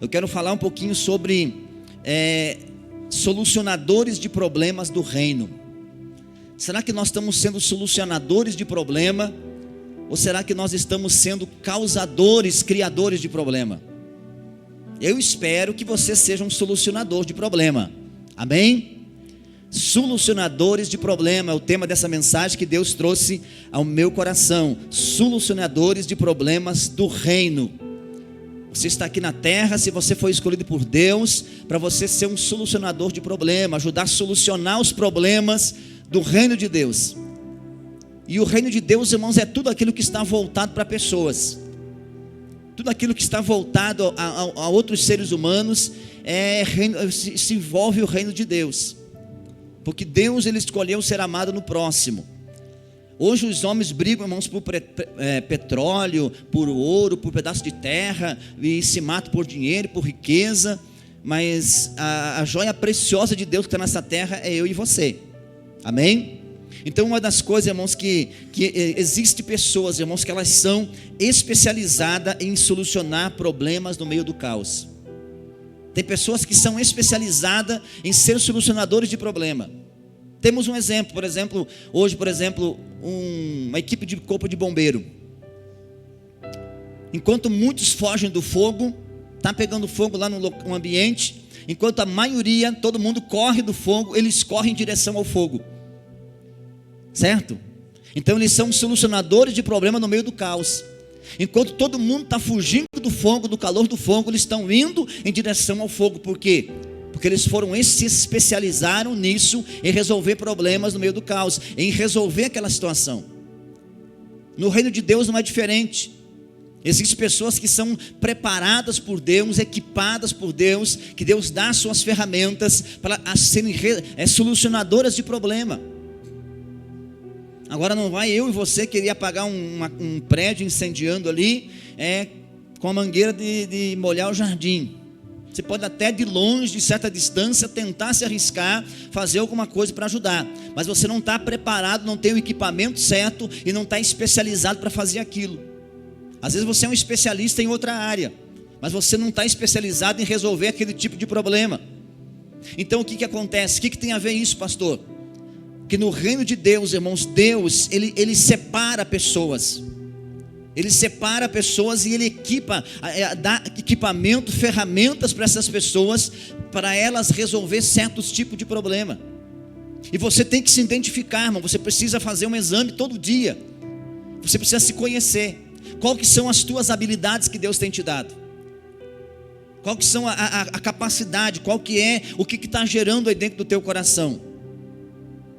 Eu quero falar um pouquinho sobre solucionadores de problemas do reino. Será que nós estamos sendo solucionadores de problema? Ou será que nós estamos sendo causadores, criadores de problema? Eu espero que você seja um solucionador de problema. Amém? Solucionadores de problema é o tema dessa mensagem que Deus trouxe ao meu coração. Solucionadores de problemas do reino. Você está aqui na terra, se você foi escolhido por Deus, para você ser um solucionador de problema, ajudar a solucionar os problemas do reino de Deus. E o reino de Deus, irmãos, é tudo aquilo que está voltado para pessoas. Tudo aquilo que está voltado a outros seres humanos, se envolve o reino de Deus. Porque Deus, Ele escolheu ser amado no próximo. Hoje os homens brigam, irmãos, por petróleo, por ouro, por pedaço de terra, e se matam por dinheiro, por riqueza. Mas a joia preciosa de Deus que está nessa terra é eu e você. Amém? Então uma das coisas, irmãos, que existe pessoas, irmãos, que elas são especializadas em solucionar problemas no meio do caos. Tem pessoas que são especializadas em ser solucionadores de problema. Temos um exemplo, hoje, uma equipe de corpo de bombeiro. Enquanto muitos fogem do fogo, está pegando fogo lá no ambiente, enquanto a maioria, todo mundo corre do fogo, eles correm em direção ao fogo. Certo? Então eles são solucionadores de problema no meio do caos. Enquanto todo mundo está fugindo do fogo, do calor do fogo, eles estão indo em direção ao fogo. Por quê? Porque eles se especializaram nisso, em resolver problemas no meio do caos, em resolver aquela situação. No reino de Deus não é diferente. Existem pessoas que são preparadas por Deus, equipadas por Deus, que Deus dá suas ferramentas para serem solucionadoras de problema. Agora não vai eu e você querer apagar um prédio incendiando ali, com a mangueira de molhar o jardim. Você pode até de longe, de certa distância, tentar se arriscar, fazer alguma coisa para ajudar. Mas você não está preparado, não tem o equipamento certo e não está especializado para fazer aquilo. Às vezes você é um especialista em outra área, mas você não está especializado em resolver aquele tipo de problema. Então o que acontece? O que tem a ver isso, pastor? Que no reino de Deus, irmãos, Deus, Ele separa pessoas. Ele separa pessoas e Ele dá equipamento, ferramentas para essas pessoas, para elas resolver certos tipos de problema. E você tem que se identificar, irmão. Você precisa fazer um exame todo dia. Você precisa se conhecer. Qual que são as tuas habilidades que Deus tem te dado? Qual que são a capacidade? Qual que é o que está gerando aí dentro do teu coração?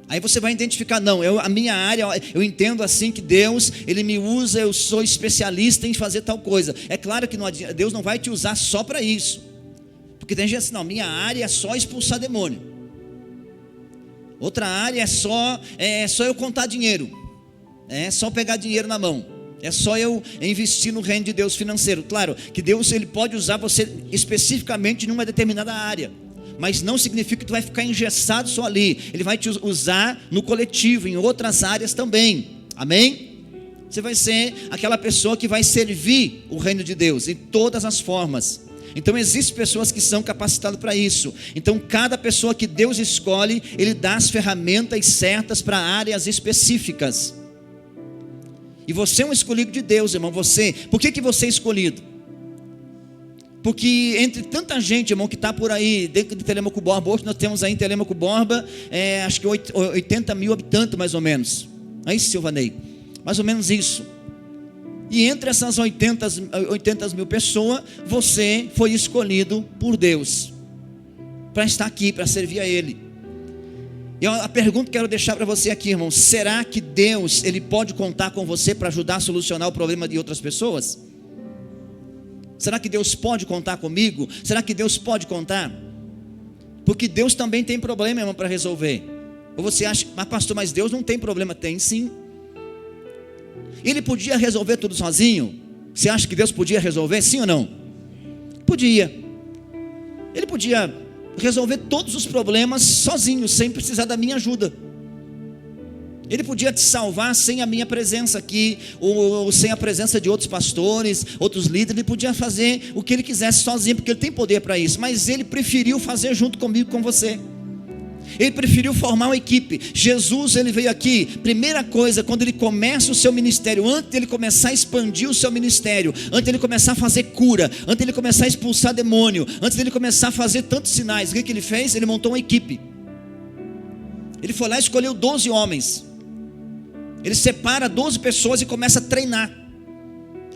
Aí você vai identificar, a minha área, eu entendo assim que Deus, Ele me usa, eu sou especialista em fazer tal coisa. É claro que Deus não vai te usar só para isso. Porque tem gente assim, minha área é só expulsar demônio. Outra área é só eu contar dinheiro. É só pegar dinheiro na mão. É só eu investir no reino de Deus financeiro. Claro que Deus, Ele pode usar você especificamente numa determinada área. Mas não significa que tu vai ficar engessado só ali. Ele vai te usar no coletivo, em outras áreas também. Amém? Você vai ser aquela pessoa que vai servir o reino de Deus em todas as formas. Então existem pessoas que são capacitadas para isso. Então cada pessoa que Deus escolhe, Ele dá as ferramentas certas para áreas específicas. E você é um escolhido de Deus, irmão. Por que você é escolhido? Porque entre tanta gente, irmão, que está por aí, dentro de Telêmaco Borba, hoje nós temos aí em Telêmaco Borba, acho que 80 mil habitantes mais ou menos. Aí, Silvanei, mais ou menos isso. E entre essas 80 mil pessoas, você foi escolhido por Deus, para estar aqui, para servir a Ele. E a pergunta que eu quero deixar para você aqui, irmão, será que Deus, Ele pode contar com você para ajudar a solucionar o problema de outras pessoas? Será que Deus pode contar comigo? Será que Deus pode contar? Porque Deus também tem problema, irmão, para resolver. Ou você acha, pastor, mas Deus não tem problema? Tem sim. Ele podia resolver tudo sozinho? Você acha que Deus podia resolver? Sim ou não? Podia. Ele podia resolver todos os problemas sozinho, sem precisar da minha ajuda. Ele podia te salvar sem a minha presença aqui, ou sem a presença de outros pastores, outros líderes. Ele podia fazer o que ele quisesse sozinho, porque ele tem poder para isso. Mas ele preferiu fazer junto comigo, com você. Ele preferiu formar uma equipe. Jesus, ele veio aqui, primeira coisa, quando ele começa o seu ministério, antes de ele começar a expandir o seu ministério, antes de ele começar a fazer cura, antes de ele começar a expulsar demônio, antes de ele começar a fazer tantos sinais, o que ele fez? Ele montou uma equipe. Ele foi lá e escolheu 12 homens. Ele separa 12 pessoas e começa a treinar.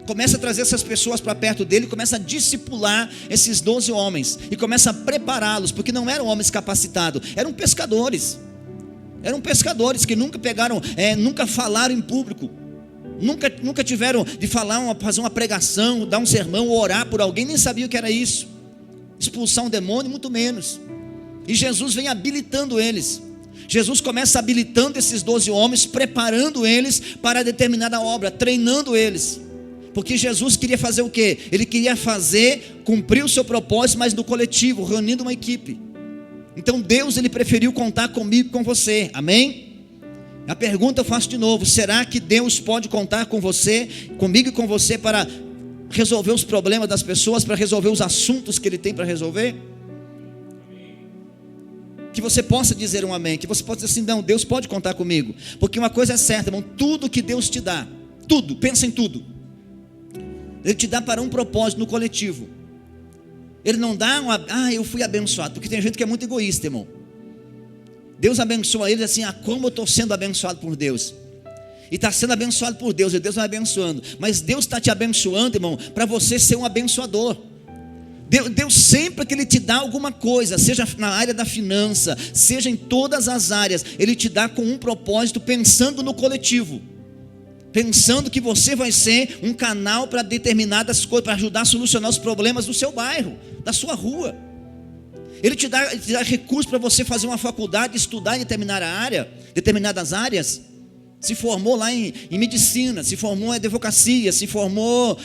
Começa a trazer essas pessoas para perto dele, começa a discipular esses 12 homens e começa a prepará-los, porque não eram homens capacitados, eram pescadores. Eram pescadores que nunca pegaram, nunca falaram em público, nunca tiveram de fazer uma pregação, dar um sermão ou orar por alguém, nem sabiam o que era isso. Expulsar um demônio, muito menos. E Jesus vem habilitando eles. Jesus começa habilitando esses 12 homens, preparando eles para determinada obra, treinando eles. Porque Jesus queria fazer o quê? Ele queria cumprir o seu propósito, mas no coletivo, reunindo uma equipe. Então Deus, ele preferiu contar comigo e com você, amém? A pergunta eu faço de novo: será que Deus pode contar com você, comigo e com você, para resolver os problemas das pessoas, para resolver os assuntos que ele tem para resolver? Que você possa dizer um amém, que você possa dizer assim: não, Deus pode contar comigo. Porque uma coisa é certa, irmão, tudo que Deus te dá, tudo, pensa em tudo, Ele te dá para um propósito no coletivo. Ele não dá eu fui abençoado, porque tem gente que é muito egoísta, irmão. Deus abençoa eles assim: como eu estou sendo abençoado por Deus. E está sendo abençoado por Deus, e Deus vai abençoando. Mas Deus está te abençoando, irmão, para você ser um abençoador. Deus sempre que Ele te dá alguma coisa, seja na área da finança, seja em todas as áreas, Ele te dá com um propósito, pensando no coletivo, pensando que você vai ser um canal para determinadas coisas, para ajudar a solucionar os problemas do seu bairro, da sua rua. Ele te dá recursos para você fazer uma faculdade, estudar em determinadas áreas. Se formou lá em medicina, se formou em advocacia, se formou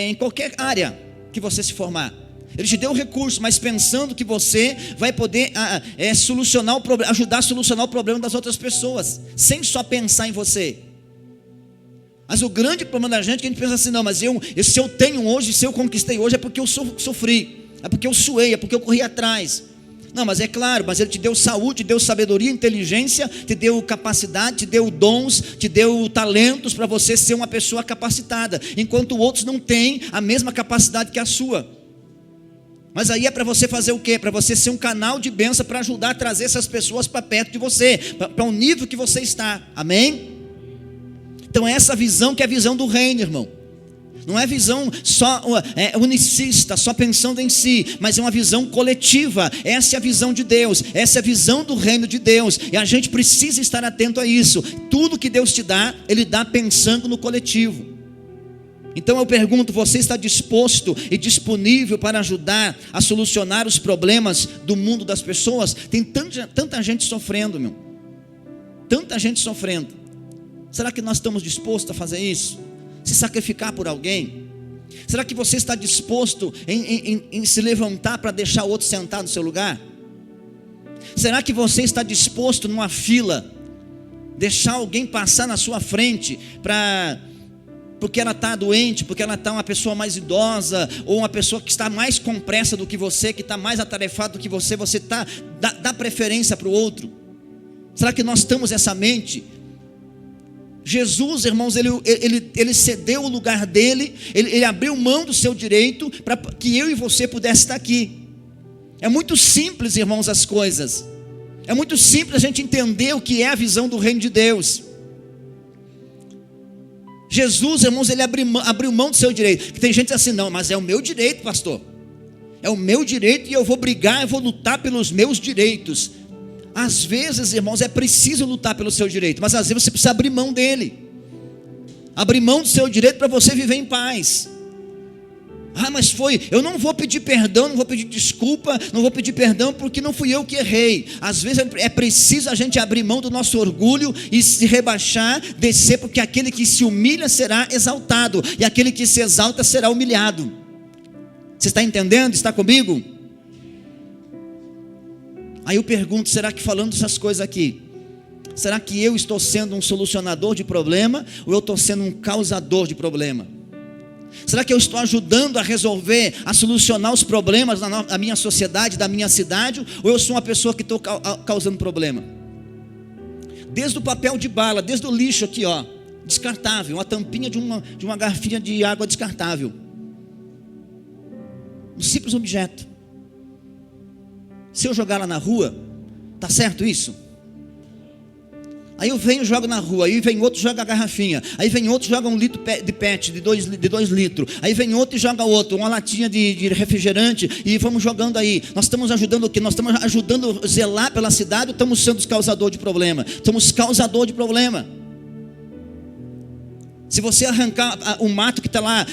em qualquer área que você se formar. Ele te deu um recurso, mas pensando que você vai poder solucionar o problema, ajudar a solucionar o problema das outras pessoas, sem só pensar em você. Mas o grande problema da gente é que a gente pensa assim: não, mas se eu tenho hoje, se eu conquistei hoje, é porque eu sofri, é porque eu suei, é porque eu corri atrás. Não, mas é claro, mas Ele te deu saúde, te deu sabedoria, inteligência, te deu capacidade, te deu dons, te deu talentos para você ser uma pessoa capacitada, enquanto outros não têm a mesma capacidade que a sua. Mas aí é para você fazer o quê? Para você ser um canal de bênção, para ajudar a trazer essas pessoas para perto de você, para o nível que você está, amém? Então é essa visão que é a visão do reino, irmão. Não é visão só unicista, só pensando em si, mas é uma visão coletiva. Essa é a visão de Deus, essa é a visão do reino de Deus, e a gente precisa estar atento a isso. Tudo que Deus te dá, Ele dá pensando no coletivo. Então eu pergunto: você está disposto e disponível para ajudar a solucionar os problemas do mundo das pessoas? Tem tanta gente sofrendo, meu. Tanta gente sofrendo. Será que nós estamos dispostos a fazer isso? Se sacrificar por alguém? Será que você está disposto em se levantar para deixar o outro sentar no seu lugar? Será que você está disposto numa fila, deixar alguém passar na sua frente porque ela está doente, porque ela está uma pessoa mais idosa, ou uma pessoa que está mais com pressa do que você, que está mais atarefado do que você dá preferência para o outro? Será que nós temos essa mente? Jesus, irmãos, ele cedeu o lugar dele, ele abriu mão do seu direito para que eu e você pudesse estar aqui. É muito simples, irmãos, as coisas. É muito simples a gente entender o que é a visão do reino de Deus. Jesus, irmãos, ele abriu mão do seu direito. Que tem gente assim: não, mas é o meu direito, pastor. É o meu direito e eu vou brigar, eu vou lutar pelos meus direitos. Às vezes, irmãos, é preciso lutar pelo seu direito, mas às vezes você precisa abrir mão dele. Abrir mão do seu direito para você viver em paz. Mas eu não vou pedir perdão, não vou pedir desculpa, não vou pedir perdão porque não fui eu que errei. Às vezes é preciso a gente abrir mão do nosso orgulho e se rebaixar, descer, porque aquele que se humilha será exaltado, e aquele que se exalta será humilhado. Você está entendendo? Está comigo? Aí eu pergunto: será que falando essas coisas aqui, Será que eu estou sendo um solucionador de problema ou eu estou sendo um causador de problema? Será que eu estou ajudando a resolver, a solucionar os problemas da minha sociedade, da minha cidade, ou eu sou uma pessoa que estou causando problema? Desde o papel de bala, desde o lixo aqui, ó, descartável, uma tampinha de uma garrafinha de água descartável, um simples objeto. Se eu jogar lá na rua, tá certo isso? Aí eu venho e jogo na rua, aí vem outro e joga a garrafinha, aí vem outro e joga 1 litro de PET, de 2 litros, aí vem outro e joga outro, uma latinha de refrigerante, e vamos jogando aí. Nós estamos ajudando o quê? Nós estamos ajudando a zelar pela cidade, ou estamos sendo os causador de problema? Somos causador de problema. Se você arrancar o mato que está lá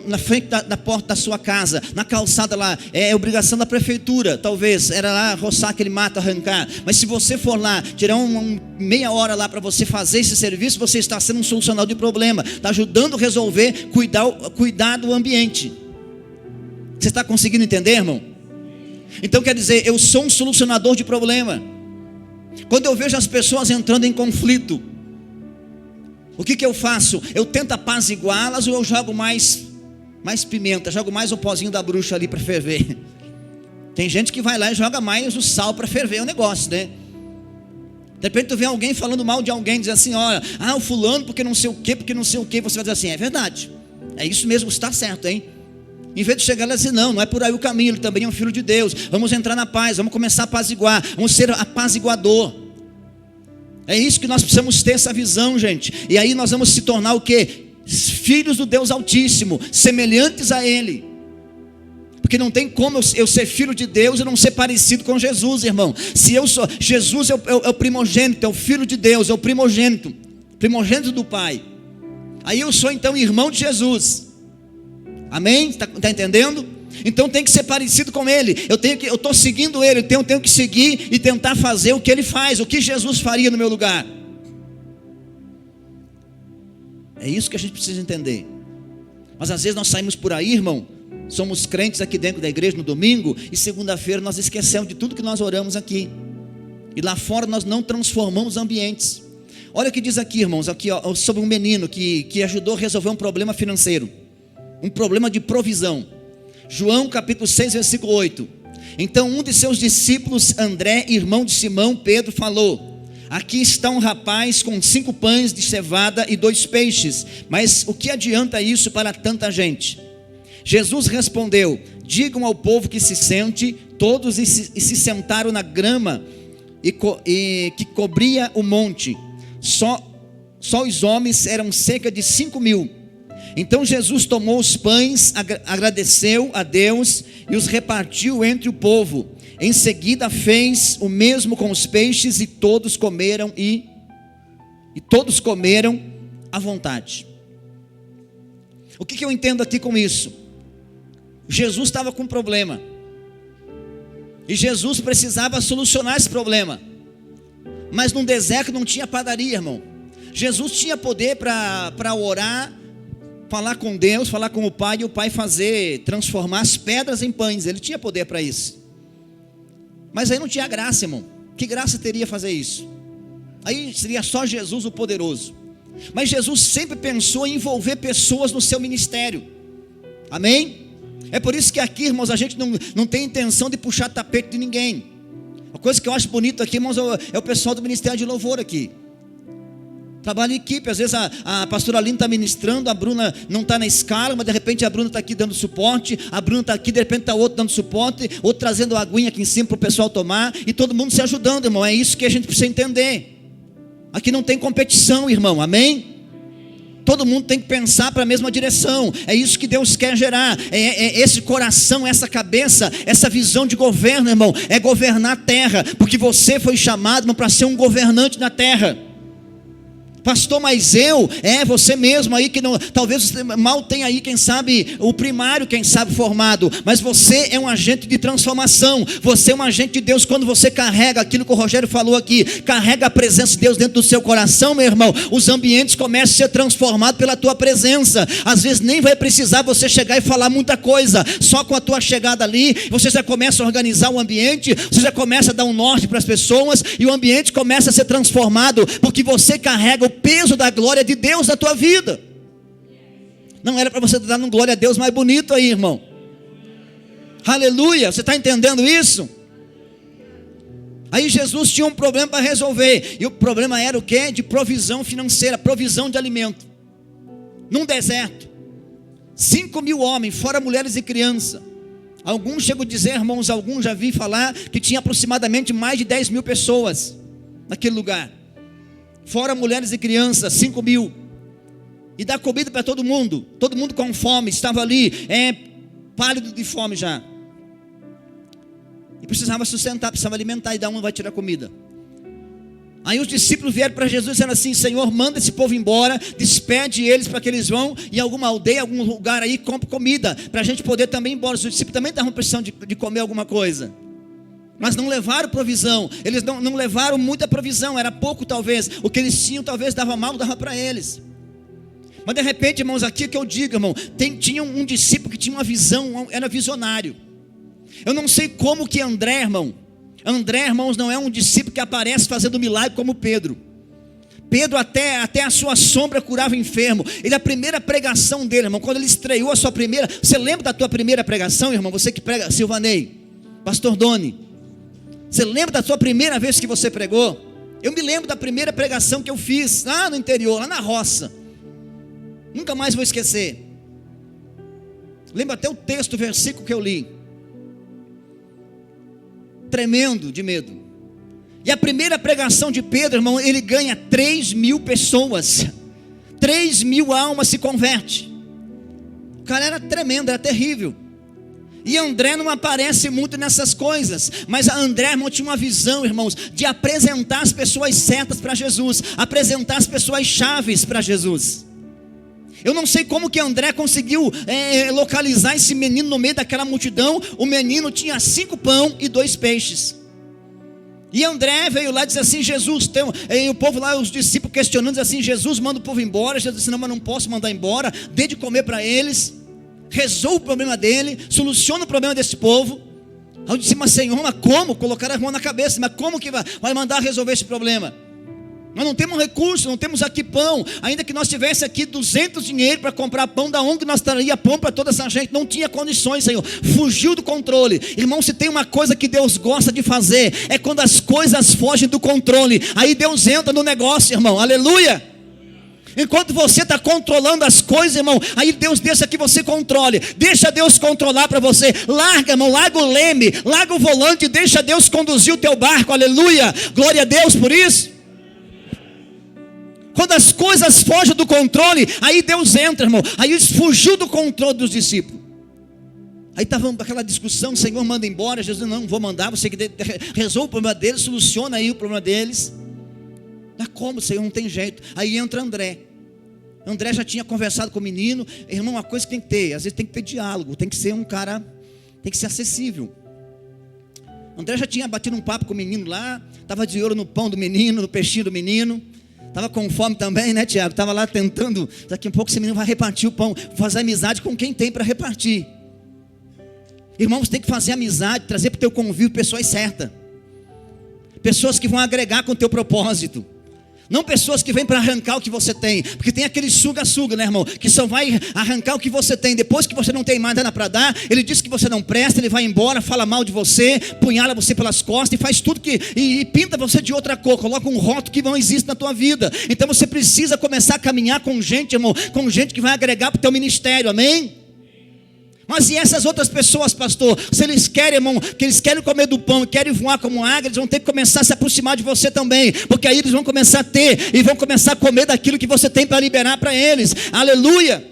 na frente da porta da sua casa, na calçada lá, é obrigação da prefeitura, talvez, era lá roçar aquele mato, arrancar. Mas se você for lá, tirar meia hora lá para você fazer esse serviço, você está sendo um solucionador de problema, está ajudando a resolver, cuidar do ambiente. Você está conseguindo entender, irmão? Então quer dizer, eu sou um solucionador de problema. Quando eu vejo as pessoas entrando em conflito, o que eu faço? Eu tento apaziguá-las ou eu jogo mais pimenta, jogo mais o pozinho da bruxa ali para ferver? Tem gente que vai lá e joga mais o sal para ferver o negócio, né? De repente tu vê alguém falando mal de alguém, diz assim, olha, o fulano porque não sei o que, você vai dizer assim, é verdade, é isso mesmo, está certo, hein? Em vez de chegar lá e dizer, não é por aí o caminho, ele também é um filho de Deus, vamos entrar na paz, vamos começar a apaziguar, vamos ser apaziguador. É isso que nós precisamos ter, essa visão, gente. E aí nós vamos se tornar o quê? Filhos do Deus Altíssimo, semelhantes a Ele. Porque não tem como eu ser filho de Deus e não ser parecido com Jesus, irmão. Se eu sou, Jesus é o primogênito, é o filho de Deus, é o primogênito do Pai. Aí eu sou então irmão de Jesus. Amém? Está entendendo? Então tem que ser parecido com Ele. Eu estou seguindo Ele, eu tenho que seguir e tentar fazer o que Ele faz, o que Jesus faria no meu lugar. É isso que a gente precisa entender. Mas às vezes nós saímos por aí, irmão, somos crentes aqui dentro da igreja no domingo, e segunda-feira nós esquecemos de tudo que nós oramos aqui, e lá fora nós não transformamos ambientes. Olha o que diz aqui, irmãos, aqui, ó, sobre um menino que ajudou a resolver um problema financeiro, um problema de provisão. João capítulo 6, versículo 8. Então um de seus discípulos, André, irmão de Simão Pedro, falou: aqui está um rapaz com 5 pães de cevada e 2 peixes, mas o que adianta isso para tanta gente? Jesus respondeu: digam ao povo que se sente. Todos se sentaram na grama que cobria o monte. Só os homens eram cerca de 5.000. Então Jesus tomou os pães, agradeceu a Deus e os repartiu entre o povo. Em seguida fez o mesmo com os peixes, e todos comeram à vontade. O que eu entendo aqui com isso? Jesus estava com um problema, e Jesus precisava solucionar esse problema. Mas num deserto não tinha padaria, irmão. Jesus tinha poder para orar, falar com Deus, falar com o Pai, e o Pai transformar as pedras em pães. Ele tinha poder para isso. Mas aí não tinha graça, irmão. Que graça teria fazer isso? Aí seria só Jesus o poderoso. Mas Jesus sempre pensou em envolver pessoas no seu ministério. Amém? É por isso que aqui, irmãos, a gente não tem intenção de puxar tapete de ninguém. A coisa que eu acho bonito aqui, irmãos, é o pessoal do Ministério de Louvor aqui. Trabalho em equipe. Às vezes a pastora Aline está ministrando, a Bruna não está na escala, mas de repente a Bruna está aqui dando suporte, a Bruna está aqui, de repente está outro dando suporte, outro trazendo a aguinha aqui em cima para o pessoal tomar, e todo mundo se ajudando, irmão. É isso que a gente precisa entender. Aqui não tem competição, irmão, amém? Todo mundo tem que pensar para a mesma direção. É isso que Deus quer gerar. É esse coração, essa cabeça, essa visão de governo, irmão. É governar a terra, porque você foi chamado para ser um governante na terra. Pastor, mas você mesmo aí que não, talvez você mal tenha aí, quem sabe, o primário, quem sabe, formado, mas você é um agente de transformação, você é um agente de Deus. Quando você carrega aquilo que o Rogério falou aqui, carrega a presença de Deus dentro do seu coração, meu irmão, os ambientes começam a ser transformados pela tua presença. Às vezes nem vai precisar você chegar e falar muita coisa, só com a tua chegada ali, você já começa a organizar o ambiente, você já começa a dar um norte para as pessoas, e o ambiente começa a ser transformado, porque você carrega o peso da glória de Deus na tua vida. Não era para você dar um glória a Deus mais bonito aí, irmão? Aleluia, você está entendendo isso? Aí Jesus tinha um problema para resolver, e o problema era o quê? De provisão financeira, provisão de alimento, num deserto, 5.000 homens, fora mulheres e crianças. Alguns chegam a dizer, irmãos, alguns já vi falar, que tinha aproximadamente mais de 10.000 pessoas naquele lugar, fora mulheres e crianças, 5.000, e dá comida para todo mundo com fome, estava ali, pálido de fome já, e precisava sustentar, precisava alimentar, e da onde vai tirar comida? Aí os discípulos vieram para Jesus dizendo assim: Senhor, manda esse povo embora, despede eles para que eles vão em alguma aldeia, algum lugar aí, compre comida, para a gente poder também ir embora. Os discípulos também estavam precisando de comer alguma coisa, mas não levaram provisão, eles não levaram muita provisão, era pouco talvez, o que eles tinham talvez dava mal, dava para eles. Mas de repente, irmãos, aqui que eu digo, irmão, tinha um discípulo que tinha uma visão, era visionário. Eu não sei como que André, irmãos, não é um discípulo que aparece fazendo milagre como Pedro. Pedro até a sua sombra curava enfermo. A primeira pregação dele, irmão, quando ele estreou a sua primeira, você lembra da tua primeira pregação, irmão? Você que prega, Silvanei, Pastor Doni, você lembra da sua primeira vez que você pregou? Eu me lembro da primeira pregação que eu fiz, lá no interior, lá na roça. Nunca mais vou esquecer. Lembro até o texto, o versículo que eu li. Tremendo de medo. E a primeira pregação de Pedro, irmão, ele ganha 3.000 pessoas. 3.000 almas se converte. O cara era tremendo, era terrível. E André não aparece muito nessas coisas, mas André, irmão, tinha uma visão, irmãos, de apresentar as pessoas certas para Jesus, apresentar as pessoas chaves para Jesus. Eu não sei como que André conseguiu localizar esse menino no meio daquela multidão. O menino tinha 5 pães e 2 peixes. E André veio lá e disse assim: Jesus, e o povo lá, os discípulos questionando, diz assim: Jesus, manda o povo embora. Jesus disse: não, mas não posso mandar embora, dê de comer para eles, resolva o problema dele, soluciona o problema desse povo. Aí eu disse: mas Senhor, mas como? Colocaram a mão na cabeça, mas como que vai mandar resolver esse problema? Nós não temos recurso, não temos aqui pão. Ainda que nós tivesse aqui 200 dinheiro para comprar pão, da onde nós traria pão para toda essa gente? Não tinha condições, Senhor. Fugiu do controle. Irmão, se tem uma coisa que Deus gosta de fazer, é quando as coisas fogem do controle. Aí Deus entra no negócio, irmão. Aleluia. Enquanto você está controlando as coisas, irmão, aí Deus deixa que você controle. Deixa Deus controlar para você. Larga, irmão, larga o leme, larga o volante, deixa Deus conduzir o teu barco. Aleluia. Glória a Deus por isso. Quando as coisas fogem do controle, aí Deus entra, irmão. Aí eles fugiu do controle dos discípulos. Aí estava aquela discussão: Senhor, manda embora. Jesus: não vou mandar, você que resolve o problema deles, soluciona aí o problema deles. Mas como, Senhor? Não tem jeito. Aí entra André. André já tinha conversado com o menino. Irmão, uma coisa que tem que ter, às vezes tem que ter diálogo, tem que ser um cara, tem que ser acessível. André já tinha batido um papo com o menino lá, estava de olho no pão do menino, no peixinho do menino. Estava com fome também, né, Tiago? Estava lá tentando, daqui a pouco esse menino vai repartir o pão, fazer amizade com quem tem para repartir. Irmãos, tem que fazer amizade, trazer para o teu convívio pessoas certas. Pessoas que vão agregar com o teu propósito. Não pessoas que vêm para arrancar o que você tem. Porque tem aquele suga-suga, né, irmão? Que só vai arrancar o que você tem. Depois que você não tem mais nada para dar, ele diz que você não presta, ele vai embora, fala mal de você, punhala você pelas costas e faz tudo e pinta você de outra cor. Coloca um rótulo que não existe na tua vida. Então você precisa começar a caminhar com gente, irmão, com gente que vai agregar para o teu ministério, amém? Mas e essas outras pessoas, pastor? Se eles querem, irmão, que eles querem comer do pão e querem voar como águia, eles vão ter que começar a se aproximar de você também, porque aí eles vão começar a ter e vão começar a comer daquilo que você tem para liberar para eles. Aleluia.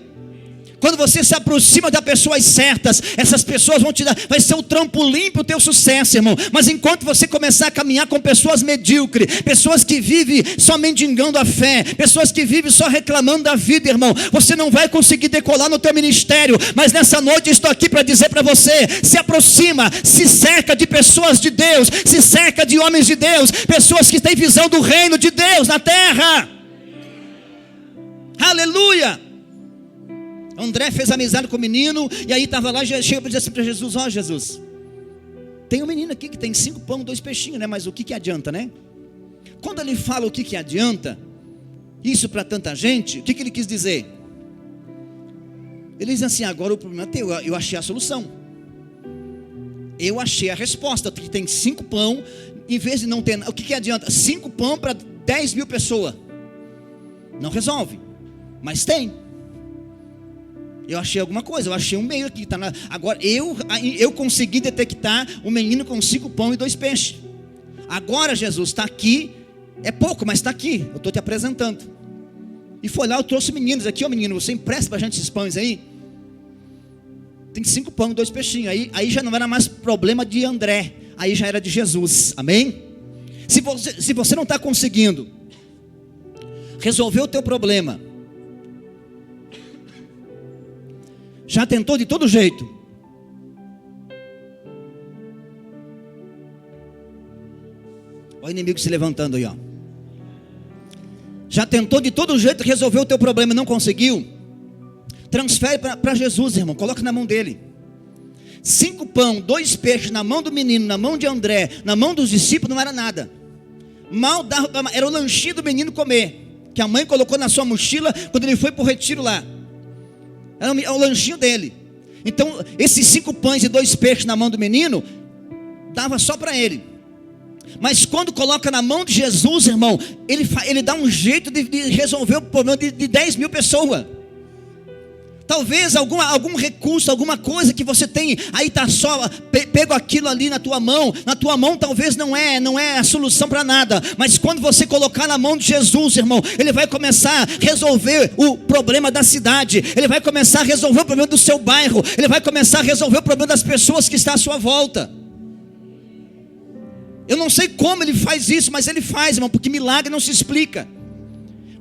Quando você se aproxima das pessoas certas, essas pessoas vão te dar, vai ser o trampolim para o teu sucesso, irmão. Mas enquanto você começar a caminhar com pessoas medíocres, pessoas que vivem só mendigando a fé, pessoas que vivem só reclamando da vida, irmão, você não vai conseguir decolar no teu ministério. Mas nessa noite estou aqui para dizer para você: se aproxima, se cerca de pessoas de Deus, se cerca de homens de Deus, pessoas que têm visão do reino de Deus na terra. Aleluia. André fez amizade com o menino, e aí estava lá, chega para dizer assim para Jesus: ó Jesus, tem um menino aqui que tem 5 pães, 2 peixinhos, né? Mas o que adianta, né? Quando ele fala o que adianta, isso para tanta gente, o que ele quis dizer? Ele diz assim: agora o problema é teu, eu achei a solução, eu achei a resposta, que tem 5 pães, em vez de não ter, o que adianta? 5 pães para 10 mil pessoas, não resolve, mas tem. Eu achei alguma coisa, eu achei um meio aqui. Agora eu consegui detectar um menino com 5 pães e 2 peixes. Agora Jesus está aqui, é pouco, mas está aqui, eu estou te apresentando. E foi lá, eu trouxe meninos aqui: ó menino, você empresta para a gente esses pães aí? Tem 5 pães e 2 peixinhos. Aí já não era mais problema de André, aí já era de Jesus, amém? Se você não está conseguindo resolver o teu problema, já tentou de todo jeito, olha o inimigo se levantando aí, ó. Já tentou de todo jeito resolver o teu problema e não conseguiu? Transfere para Jesus, irmão, coloca na mão dele. 5 pães, 2 peixes na mão do menino, na mão de André, na mão dos discípulos, não era nada. Mal dava, era o lanchinho do menino comer, que a mãe colocou na sua mochila quando ele foi para o retiro lá. Era o lanchinho dele. Então esses 5 pães e 2 peixes na mão do menino dava só para ele. Mas quando coloca na mão de Jesus, irmão, ele dá um jeito de resolver o problema de 10 mil pessoas. Talvez algum recurso, alguma coisa que você tem, aí está só, pego aquilo ali na tua mão talvez não é a solução para nada, mas quando você colocar na mão de Jesus, irmão, ele vai começar a resolver o problema da cidade, ele vai começar a resolver o problema do seu bairro, ele vai começar a resolver o problema das pessoas que estão à sua volta. Eu não sei como ele faz isso, mas ele faz, irmão, porque milagre não se explica.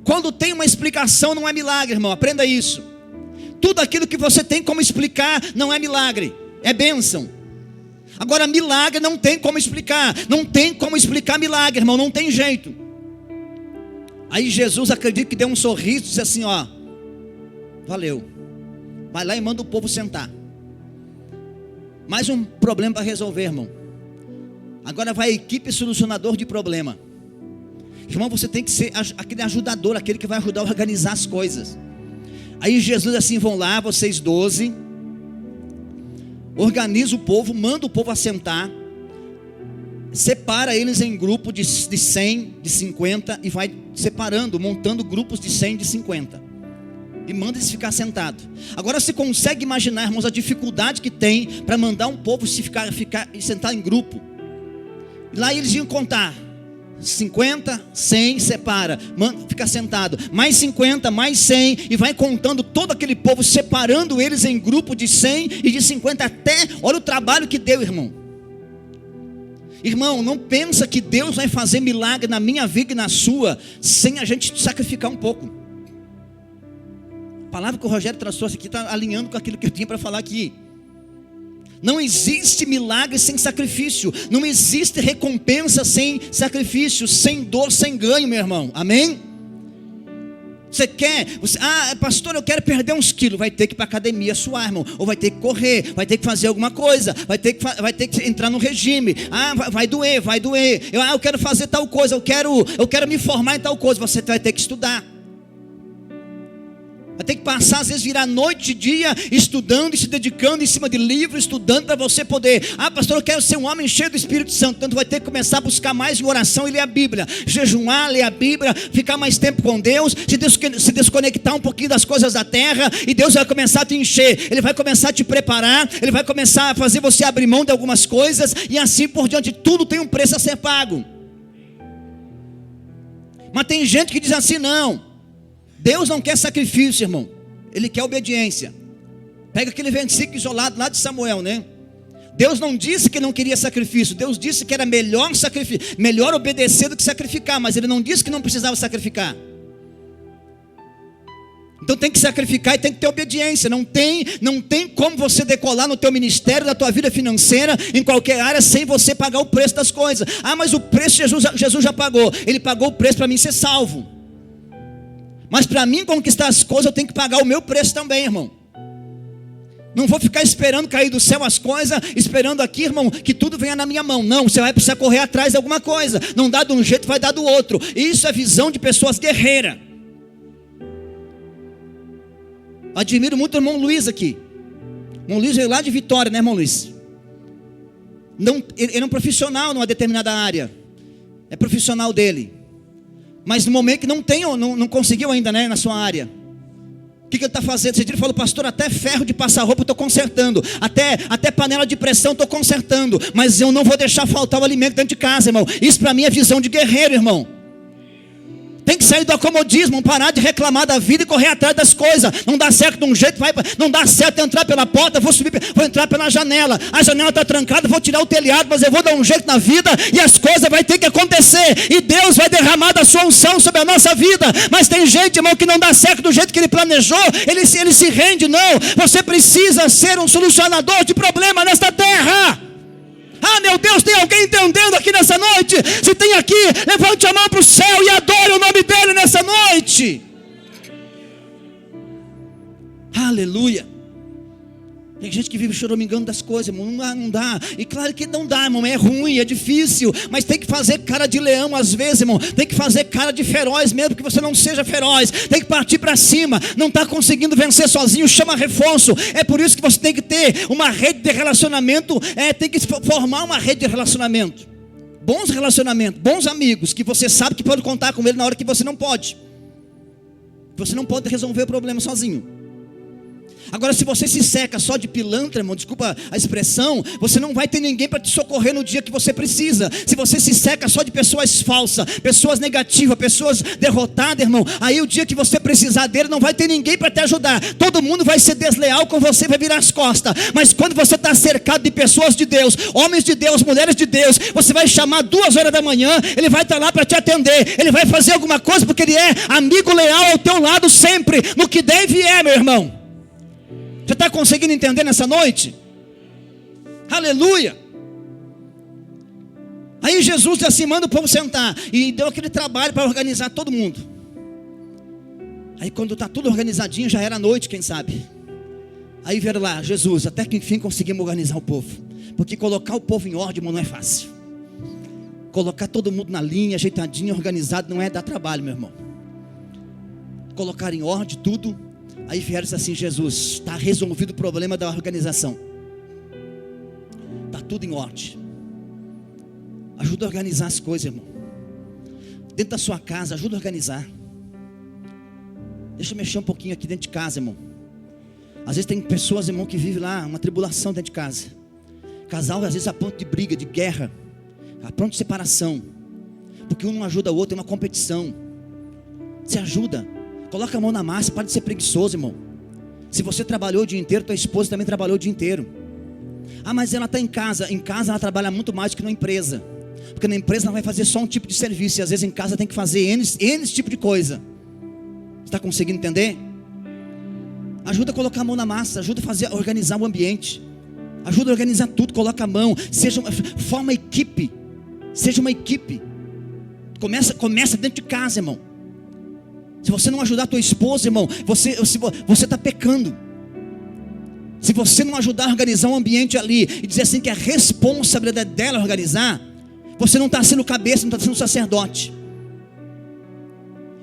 Quando tem uma explicação não é milagre, irmão, aprenda isso. Tudo aquilo que você tem como explicar não é milagre, é bênção. Agora milagre não tem como explicar, não tem como explicar milagre, irmão, não tem jeito. Aí Jesus, acredito que deu um sorriso e disse assim: ó, valeu, vai lá e manda o povo sentar. Mais um problema para resolver, irmão. Agora vai a equipe solucionador de problema. Irmão, você tem que ser aquele ajudador, aquele que vai ajudar a organizar as coisas. Aí Jesus assim: vão lá, vocês 12, organiza o povo, manda o povo assentar, separa eles em grupo de 100, de 50, e vai separando, montando grupos de 100, de 50, e manda eles ficar sentados. Agora você consegue imaginar, irmãos, a dificuldade que tem para mandar um povo se ficar e sentar em grupo. Lá eles iam contar 50, 100, separa, fica sentado, mais 50, mais 100, e vai contando todo aquele povo, separando eles em grupo de 100 e de 50, até, olha o trabalho que deu, irmão. Irmão, não pensa que Deus vai fazer milagre na minha vida e na sua, sem a gente sacrificar um pouco. A palavra que o Rogério trouxe aqui está alinhando com aquilo que eu tinha para falar aqui. Não existe milagre sem sacrifício. Não existe recompensa sem sacrifício, sem dor, sem ganho, meu irmão. Amém? Pastor, eu quero perder uns quilos. Vai ter que ir para a academia suar, irmão. Ou vai ter que correr, vai ter que fazer alguma coisa, vai ter que entrar no regime. Vai doer. Eu quero fazer tal coisa, eu quero me formar em tal coisa. Você vai ter que estudar. Vai ter que passar, às vezes virar noite e dia estudando e se dedicando em cima de livros, estudando para você poder. Pastor, eu quero ser um homem cheio do Espírito Santo. Então vai ter que começar a buscar mais em oração e ler a Bíblia, jejuar, ler a Bíblia, ficar mais tempo com Deus, se desconectar um pouquinho das coisas da terra, e Deus vai começar a te encher, Ele vai começar a te preparar, Ele vai começar a fazer você abrir mão de algumas coisas, e assim por diante. Tudo tem um preço a ser pago. Mas tem gente que diz assim: não, Deus não quer sacrifício, irmão, Ele quer obediência. Pega aquele versículo isolado lá de Samuel, né? Deus não disse que não queria sacrifício. Deus disse que era melhor melhor obedecer do que sacrificar. Mas Ele não disse que não precisava sacrificar. Então tem que sacrificar e tem que ter obediência. Não tem como você decolar no teu ministério, na tua vida financeira, em qualquer área, sem você pagar o preço das coisas. Ah, mas o preço Jesus já pagou. Ele pagou o preço para mim ser salvo. Mas para mim conquistar as coisas, eu tenho que pagar o meu preço também, irmão. Não vou ficar esperando cair do céu as coisas, esperando aqui, irmão, que tudo venha na minha mão. Não, você vai precisar correr atrás de alguma coisa. Não dá de um jeito, vai dar do outro. Isso é visão de pessoas guerreiras. Admiro muito o irmão Luiz aqui. O irmão Luiz veio lá de Vitória, né, irmão Luiz? Ele é um profissional numa determinada área. É profissional dele. Mas no momento que não conseguiu ainda, né, na sua área. O que ele está fazendo? Esse dia ele falou, pastor, até ferro de passar roupa eu estou consertando. Até panela de pressão estou consertando. Mas eu não vou deixar faltar o alimento dentro de casa, irmão. Isso para mim é visão de guerreiro, irmão. Tem que sair do acomodismo, parar de reclamar da vida e correr atrás das coisas. Não dá certo de um jeito, não dá certo entrar pela porta, vou entrar pela janela. A janela está trancada, vou tirar o telhado, mas eu vou dar um jeito na vida e as coisas vão ter que acontecer. E Deus vai derramar da sua unção sobre a nossa vida. Mas tem gente, irmão, que não dá certo do jeito que ele planejou, ele se rende, não. Você precisa ser um solucionador de problema nesta terra. Ah, meu Deus, tem alguém entendendo aqui nessa noite? Se tem aqui, levante a mão para o céu e adore o nome dele nessa noite. Aleluia. Tem gente que vive choramingando das coisas, irmão. Não dá. E claro que não dá, irmão. É ruim, é difícil. Mas tem que fazer cara de leão às vezes, irmão. Tem que fazer cara de feroz mesmo, que você não seja feroz. Tem que partir para cima. Não está conseguindo vencer sozinho, chama reforço. É por isso que você tem que ter uma rede de relacionamento. Tem que formar uma rede de relacionamento. Bons relacionamentos, bons amigos, que você sabe que pode contar com ele na hora que você não pode. Você não pode resolver o problema sozinho. Agora, se você se seca só de pilantra, irmão, desculpa a expressão, você não vai ter ninguém para te socorrer no dia que você precisa. Se você se seca só de pessoas falsas, pessoas negativas, pessoas derrotadas, irmão, aí o dia que você precisar dele, não vai ter ninguém para te ajudar. Todo mundo vai ser desleal com você, vai virar as costas. Mas quando você está cercado de pessoas de Deus, homens de Deus, mulheres de Deus, você vai chamar 2 horas da manhã, ele vai estar lá para te atender, ele vai fazer alguma coisa, porque ele é amigo leal ao teu lado sempre, no que der e vier, meu irmão. Você está conseguindo entender nessa noite? Aleluia. Aí Jesus assim, manda o povo sentar. E deu aquele trabalho para organizar todo mundo. Aí quando está tudo organizadinho, já era noite, quem sabe. Aí vieram lá, Jesus, até que enfim conseguimos organizar o povo. Porque colocar o povo em ordem, irmão, não é fácil. Colocar todo mundo na linha, ajeitadinho, organizado, não é dar trabalho, meu irmão. Colocar em ordem tudo. Aí vieram assim, Jesus, está resolvido o problema da organização. Está tudo em ordem. Ajuda a organizar as coisas, irmão. Dentro da sua casa, ajuda a organizar. Deixa eu mexer um pouquinho aqui dentro de casa, irmão. Às vezes tem pessoas, irmão, que vivem lá, uma tribulação dentro de casa. Casal, às vezes, a ponto de briga, de guerra, a ponto de separação. Porque um não ajuda o outro, é uma competição. Se ajuda. Coloca a mão na massa, para de ser preguiçoso, irmão. Se você trabalhou o dia inteiro, tua esposa também trabalhou o dia inteiro. Ah, mas ela está em casa. Em casa ela trabalha muito mais do que na empresa. Porque na empresa ela vai fazer só um tipo de serviço. E às vezes em casa tem que fazer N tipo de coisa. Você está conseguindo entender? Ajuda a colocar a mão na massa. Ajuda a organizar o ambiente. Ajuda a organizar tudo, coloca a mão. Forma uma equipe. Seja uma equipe. Começa dentro de casa, irmão. Se você não ajudar a tua esposa, irmão, você está pecando. Se você não ajudar a organizar um ambiente ali, e dizer assim que é responsabilidade dela organizar, você não está sendo cabeça, não está sendo sacerdote.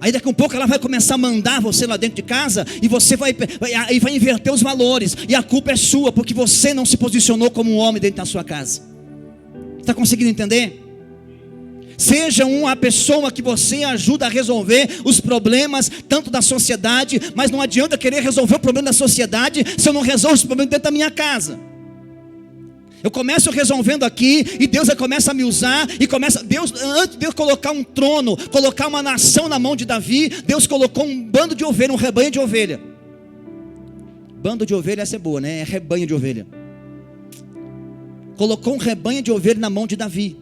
Aí daqui a um pouco ela vai começar a mandar você lá dentro de casa, e você vai inverter os valores, e a culpa é sua, porque você não se posicionou como um homem dentro da sua casa. Está conseguindo entender? Seja uma pessoa que você ajuda a resolver os problemas, tanto da sociedade, mas não adianta querer resolver o problema da sociedade, se eu não resolvo os problemas dentro da minha casa. Eu começo resolvendo aqui, e Deus começa a me usar, e antes de Deus colocar um trono, colocar uma nação na mão de Davi, Deus colocou um bando de ovelha, um rebanho de ovelha. bando de ovelha, essa é boa, né? É rebanho de ovelha. Colocou um rebanho de ovelha na mão de Davi.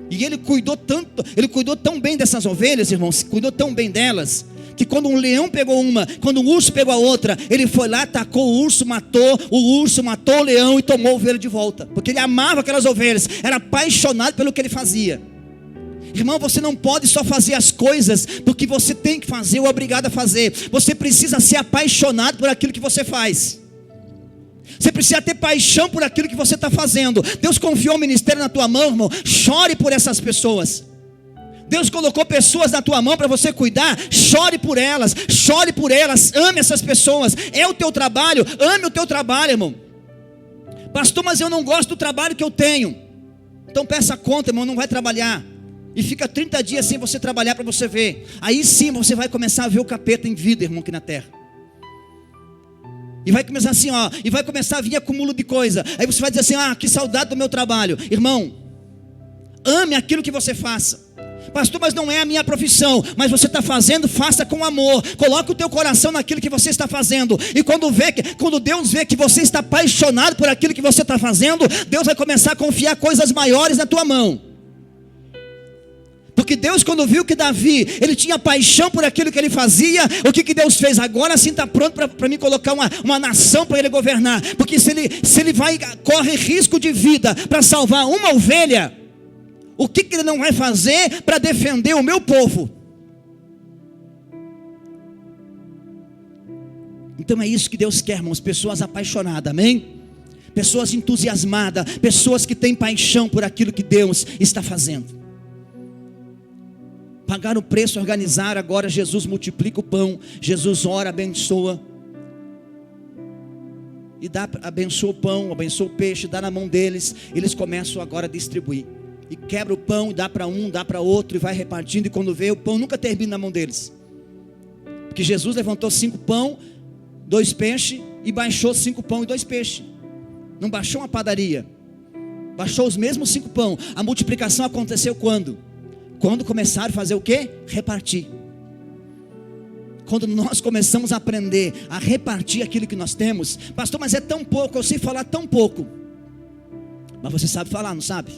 E ele cuidou tão bem dessas ovelhas, irmãos, cuidou tão bem delas, que quando um leão pegou uma, quando um urso pegou a outra, ele foi lá, atacou o urso, matou o leão e tomou a ovelha de volta, porque ele amava aquelas ovelhas, era apaixonado pelo que ele fazia. Irmão, você não pode só fazer as coisas porque você tem que fazer ou é obrigado a fazer. Você precisa ser apaixonado por aquilo que você faz. Você precisa ter paixão por aquilo que você está fazendo. Deus confiou o ministério na tua mão, irmão. Chore por essas pessoas. Deus colocou pessoas na tua mão para você cuidar. Chore por elas, ame essas pessoas. É o teu trabalho, ame o teu trabalho, irmão. Pastor, mas eu não gosto do trabalho que eu tenho. Então peça conta, irmão, não vai trabalhar. E fica 30 dias sem você trabalhar para você ver. Aí sim você vai começar a ver o capeta em vida, irmão, aqui na terra. E vai começar assim, ó. E vai começar a vir acúmulo de coisa. Aí você vai dizer assim, que saudade do meu trabalho. Irmão, ame aquilo que você faça. Pastor, mas não é a minha profissão. Mas você está fazendo, faça com amor. Coloque o teu coração naquilo que você está fazendo. E quando Deus vê que você está apaixonado por aquilo que você está fazendo, Deus vai começar a confiar coisas maiores na tua mão. Porque Deus, quando viu que Davi, ele tinha paixão por aquilo que ele fazia, o que Deus fez? Agora sim está pronto para me colocar uma nação para ele governar. Porque se ele corre risco de vida para salvar uma ovelha, o que ele não vai fazer para defender o meu povo? Então é isso que Deus quer, irmãos, pessoas apaixonadas, amém? Pessoas entusiasmadas, pessoas que têm paixão por aquilo que Deus está fazendo. Pagaram o preço, organizaram, agora Jesus multiplica o pão, Jesus ora, abençoa, e abençoa o pão, abençoa o peixe, dá na mão deles, eles começam agora a distribuir, e quebra o pão, dá para um, dá para outro, e vai repartindo, e quando vê, o pão nunca termina na mão deles, porque Jesus levantou 5 pão, 2 peixes, e baixou 5 pão e 2 peixes, não baixou uma padaria, baixou os mesmos 5 pão. A multiplicação aconteceu quando? Quando começaram a fazer o quê? Repartir. Quando nós começamos a aprender a repartir aquilo que nós temos. Pastor, mas é tão pouco, eu sei falar tão pouco. Mas você sabe falar, não sabe?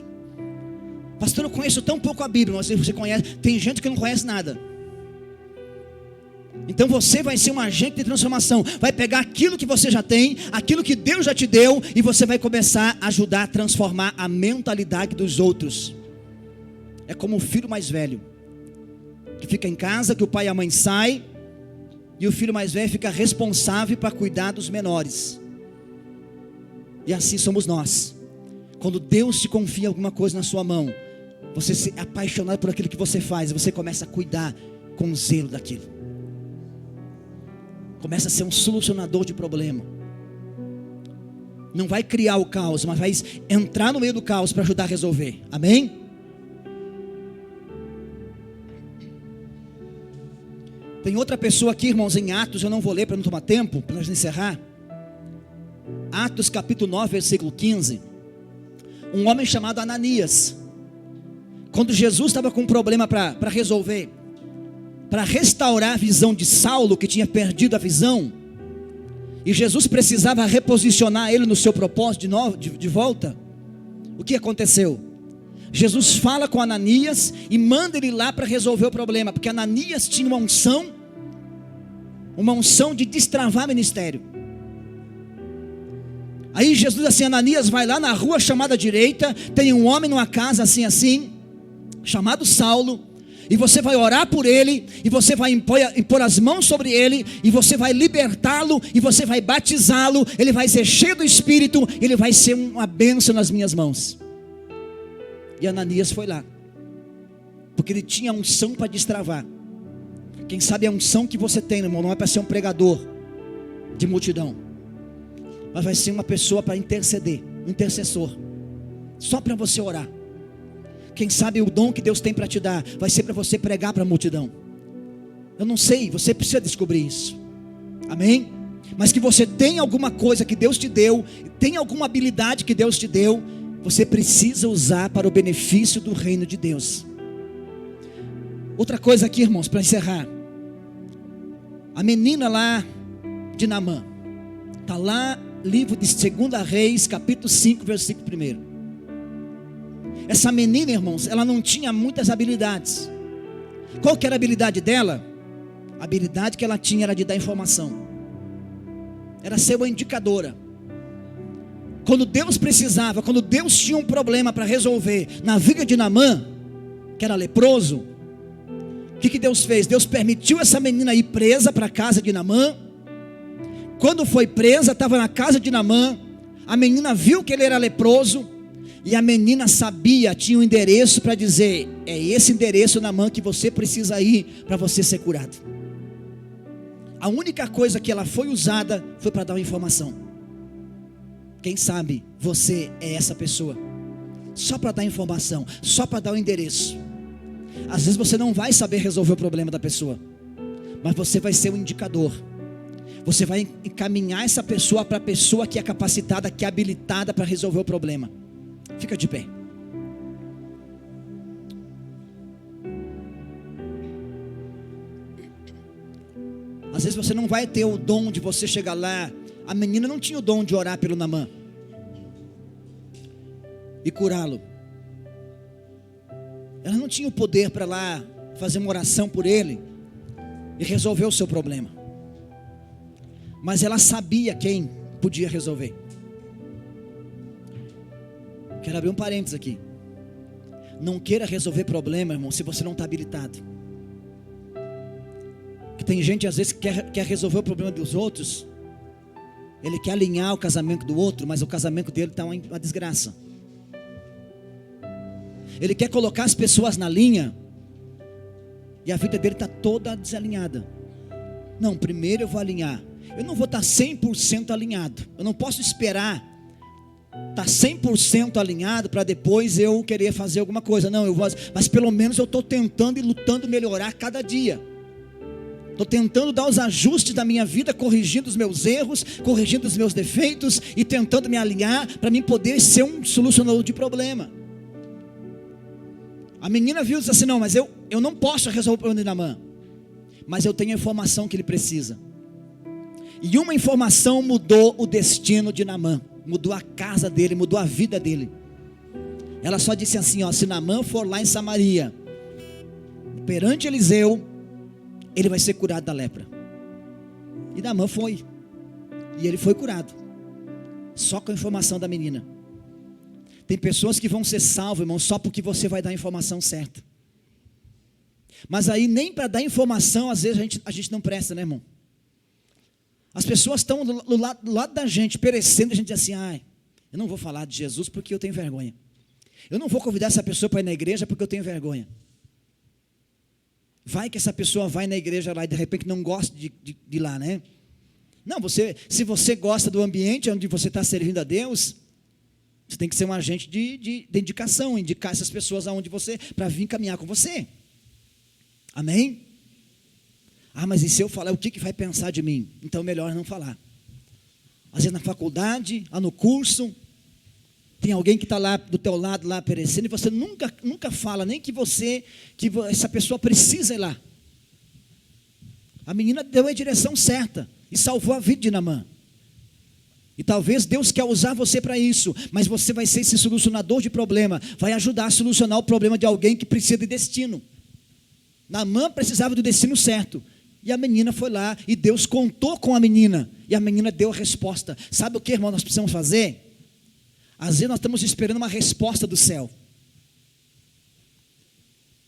Pastor, eu conheço tão pouco a Bíblia. Mas você conhece, tem gente que não conhece nada. Então você vai ser um agente de transformação. Vai pegar aquilo que você já tem, aquilo que Deus já te deu, e você vai começar a ajudar a transformar a mentalidade dos outros. É como o filho mais velho, que fica em casa, que o pai e a mãe saem, e o filho mais velho fica responsável para cuidar dos menores. E assim somos nós. Quando Deus te confia alguma coisa na sua mão, você se apaixonar por aquilo que você faz, você começa a cuidar com zelo daquilo. Começa a ser um solucionador de problema. Não vai criar o caos, mas vai entrar no meio do caos para ajudar a resolver. Amém? Tem outra pessoa aqui, irmãos, em Atos, eu não vou ler para não tomar tempo, para nós encerrar. Atos capítulo 9, versículo 15. Um homem chamado Ananias, quando Jesus estava com um problema para resolver, para restaurar a visão de Saulo, que tinha perdido a visão, e Jesus precisava reposicionar ele no seu propósito de volta, o que aconteceu? Jesus fala com Ananias e manda ele lá para resolver o problema, porque Ananias tinha uma unção de destravar ministério. Aí Jesus diz assim: Ananias, vai lá na rua chamada direita, tem um homem numa casa assim, chamado Saulo, e você vai orar por ele, e você vai impor as mãos sobre ele, e você vai libertá-lo, e você vai batizá-lo, ele vai ser cheio do Espírito, ele vai ser uma bênção nas minhas mãos. E Ananias foi lá, porque ele tinha unção para destravar. Quem sabe a unção que você tem, irmão, não é para ser um pregador de multidão, mas vai ser uma pessoa para interceder, um intercessor, só para você orar. Quem sabe o dom que Deus tem para te dar vai ser para você pregar para a multidão. Eu não sei, você precisa descobrir isso. Amém? Mas que você tem alguma coisa que Deus te deu, tem alguma habilidade que Deus te deu, você precisa usar para o benefício do reino de Deus. Outra coisa aqui, irmãos, para encerrar. A menina lá de Naamã, Está lá, livro de 2 Reis, capítulo 5, versículo 1. Essa menina, irmãos, ela não tinha muitas habilidades. Qual que era a habilidade dela? A habilidade que ela tinha era de dar informação. Era ser uma indicadora. Quando Deus precisava, quando Deus tinha um problema para resolver na vida de Naamã, que era leproso, o que Deus fez? Deus permitiu essa menina ir presa para a casa de Naamã. Quando foi presa, estava na casa de Naamã. A menina viu que ele era leproso, e a menina sabia, tinha um endereço para dizer: é esse endereço, Naamã, que você precisa ir para você ser curado. A única coisa que ela foi usada foi para dar uma informação. Quem sabe você é essa pessoa, só para dar informação, só para dar o endereço. Às vezes você não vai saber resolver o problema da pessoa, mas você vai ser um indicador. Você vai encaminhar essa pessoa para a pessoa que é capacitada, que é habilitada para resolver o problema. Fica de pé. Às vezes você não vai ter o dom de você chegar lá. A menina não tinha o dom de orar pelo Naamã e curá-lo. Ela não tinha o poder para lá fazer uma oração por ele e resolver o seu problema. Mas ela sabia quem podia resolver. Quero abrir um parênteses aqui. Não queira resolver problema, irmão, se você não está habilitado. Que tem gente às vezes que quer resolver o problema dos outros. Ele quer alinhar o casamento do outro, mas o casamento dele está uma desgraça. Ele quer colocar as pessoas na linha, e a vida dele está toda desalinhada. Não, primeiro eu vou alinhar. Eu não vou estar 100% alinhado. Eu não posso esperar estar 100% alinhado para depois eu querer fazer alguma coisa. Não, mas pelo menos eu estou tentando e lutando melhorar cada dia. Estou tentando dar os ajustes da minha vida, corrigindo os meus erros, corrigindo os meus defeitos e tentando me alinhar para mim poder ser um solucionador de problema. A menina viu e disse assim: não, mas eu não posso resolver o problema de Naamã, mas eu tenho a informação que ele precisa. E uma informação mudou o destino de Naamã, mudou a casa dele, mudou a vida dele. Ela só disse assim: ó, se Naamã for lá em Samaria, perante Eliseu, ele vai ser curado da lepra. E Naamã foi, e ele foi curado, só com a informação da menina. Tem pessoas que vão ser salvas, irmão, só porque você vai dar a informação certa. Mas aí nem para dar informação, às vezes a gente não presta, né, irmão? As pessoas estão do lado da gente, perecendo, a gente diz assim: ai, eu não vou falar de Jesus porque eu tenho vergonha. Eu não vou convidar essa pessoa para ir na igreja porque eu tenho vergonha. Vai que essa pessoa vai na igreja lá e de repente não gosta de ir lá, né? Não, se você gosta do ambiente onde você está servindo a Deus, você tem que ser um agente de indicação, indicar essas pessoas aonde você, para vir caminhar com você. Amém? Ah, mas e se eu falar, o que vai pensar de mim? Então melhor não falar. Às vezes na faculdade, lá no curso, tem alguém que está lá do teu lado, lá perecendo, e você nunca fala, nem que essa pessoa precisa ir lá. A menina deu a direção certa e salvou a vida de Naamã. E talvez Deus quer usar você para isso, mas você vai ser esse solucionador de problema, vai ajudar a solucionar o problema de alguém que precisa de destino. Naamã precisava do destino certo, e a menina foi lá, e Deus contou com a menina, e a menina deu a resposta. Sabe o que, irmão, nós precisamos fazer? Às vezes nós estamos esperando uma resposta do céu,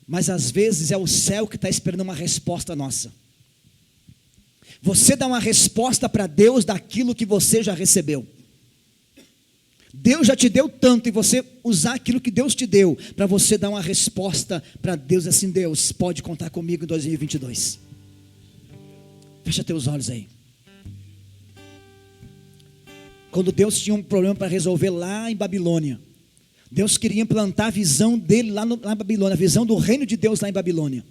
mas às vezes é o céu que está esperando uma resposta nossa. Você dá uma resposta para Deus daquilo que você já recebeu. Deus já te deu tanto, e você usar aquilo que Deus te deu, para você dar uma resposta para Deus, assim: Deus, pode contar comigo em 2022. Fecha teus olhos aí. Quando Deus tinha um problema para resolver lá em Babilônia, Deus queria implantar a visão dele lá em Babilônia, a visão do reino de Deus lá em Babilônia.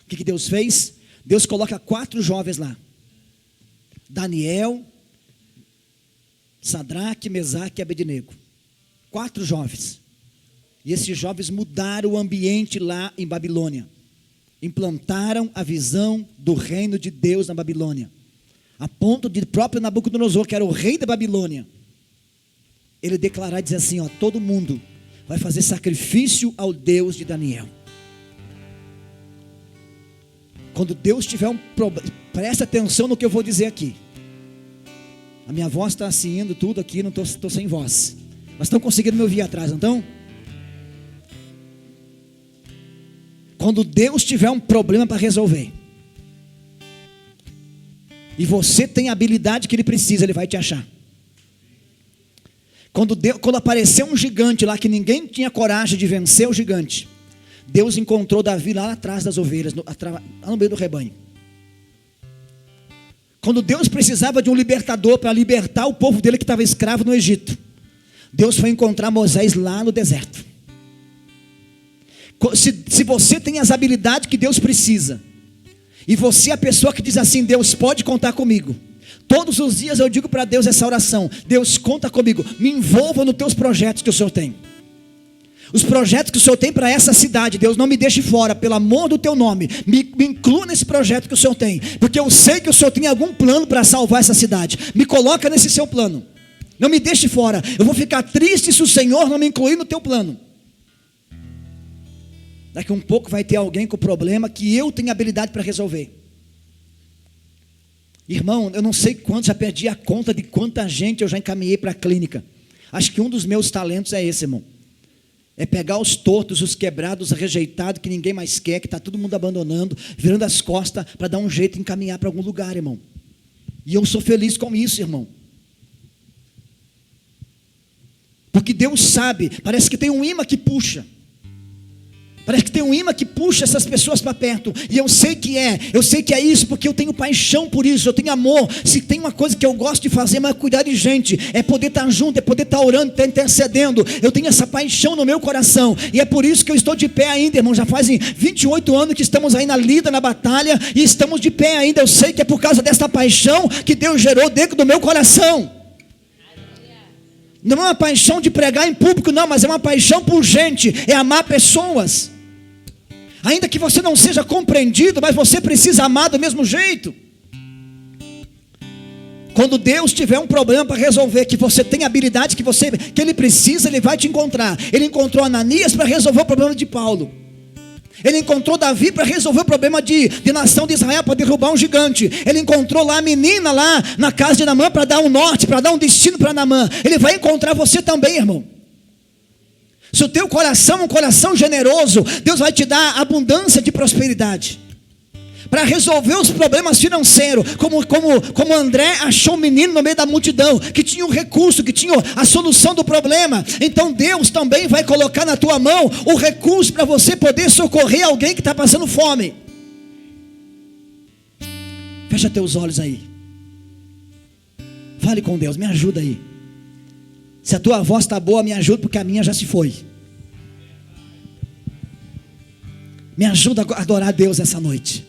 O que Deus fez? Deus coloca 4 jovens lá: Daniel, Sadraque, Mesaque e Abednego. 4 jovens. E esses jovens mudaram o ambiente lá em Babilônia. Implantaram a visão do reino de Deus na Babilônia. a ponto de próprio Nabucodonosor, que era o rei da Babilônia, ele declarar e dizer assim, ó, todo mundo vai fazer sacrifício ao Deus de Daniel. Quando Deus tiver um problema, presta atenção no que eu vou dizer aqui. A minha voz está assim indo tudo aqui, não estou sem voz. Mas estão conseguindo me ouvir atrás, não estão? Quando Deus tiver um problema para resolver, e você tem a habilidade que Ele precisa, Ele vai te achar. Quando apareceu um gigante lá, que ninguém tinha coragem de vencer o gigante, Deus encontrou Davi lá atrás das ovelhas, lá no meio do rebanho. Quando Deus precisava de um libertador para libertar o povo dele que estava escravo no Egito, Deus foi encontrar Moisés lá no deserto. Se você tem as habilidades que Deus precisa, e você é a pessoa que diz assim, Deus pode contar comigo. Todos os dias eu digo para Deus essa oração, Deus conta comigo, me envolva nos teus projetos que o Senhor tem. Os projetos que o Senhor tem para essa cidade, Deus, não me deixe fora, pelo amor do teu nome, me inclua nesse projeto que o Senhor tem, porque eu sei que o Senhor tem algum plano para salvar essa cidade, me coloca nesse seu plano, não me deixe fora, eu vou ficar triste se o Senhor não me incluir no teu plano. Daqui a um pouco vai ter alguém com problema que eu tenho habilidade para resolver. Irmão, eu não sei quanto, já perdi a conta de quanta gente eu já encaminhei para a clínica. Acho que um dos meus talentos é esse, irmão. É pegar os tortos, os quebrados, os rejeitados, que ninguém mais quer, que está todo mundo abandonando, virando as costas para dar um jeito e encaminhar para algum lugar, irmão. E eu sou feliz com isso, irmão. Porque Deus sabe, parece que tem um imã que puxa. Parece que tem um imã que puxa essas pessoas para perto. E eu sei que é isso, porque eu tenho paixão por isso, eu tenho amor. Se tem uma coisa que eu gosto de fazer, mas é cuidar de gente, é poder estar junto, é poder estar orando, estar intercedendo. Eu tenho essa paixão no meu coração. E é por isso que eu estou de pé ainda, irmão. Já fazem 28 anos que estamos aí na lida, na batalha, e estamos de pé ainda. Eu sei que é por causa dessa paixão que Deus gerou dentro do meu coração. Não é uma paixão de pregar em público, não, mas é uma paixão por gente, é amar pessoas. Ainda que você não seja compreendido, mas você precisa amar do mesmo jeito. Quando Deus tiver um problema para resolver, que você tem habilidade que Ele precisa, Ele vai te encontrar. Ele encontrou Ananias para resolver o problema de Paulo. Ele encontrou Davi para resolver o problema de nação de Israel, para derrubar um gigante. Ele encontrou lá a menina lá na casa de Naamã para dar um norte, para dar um destino para Naamã. Ele vai encontrar você também, irmão. Se o teu coração é um coração generoso, Deus vai te dar abundância de prosperidade para resolver os problemas financeiros, como André achou um menino no meio da multidão, que tinha um recurso, que tinha a solução do problema. Então Deus também vai colocar na tua mão o recurso para você poder socorrer alguém que está passando fome. Fecha teus olhos aí, fale com Deus, me ajuda aí. Se a tua voz está boa, me ajuda, porque a minha já se foi. Me ajuda a adorar a Deus essa noite.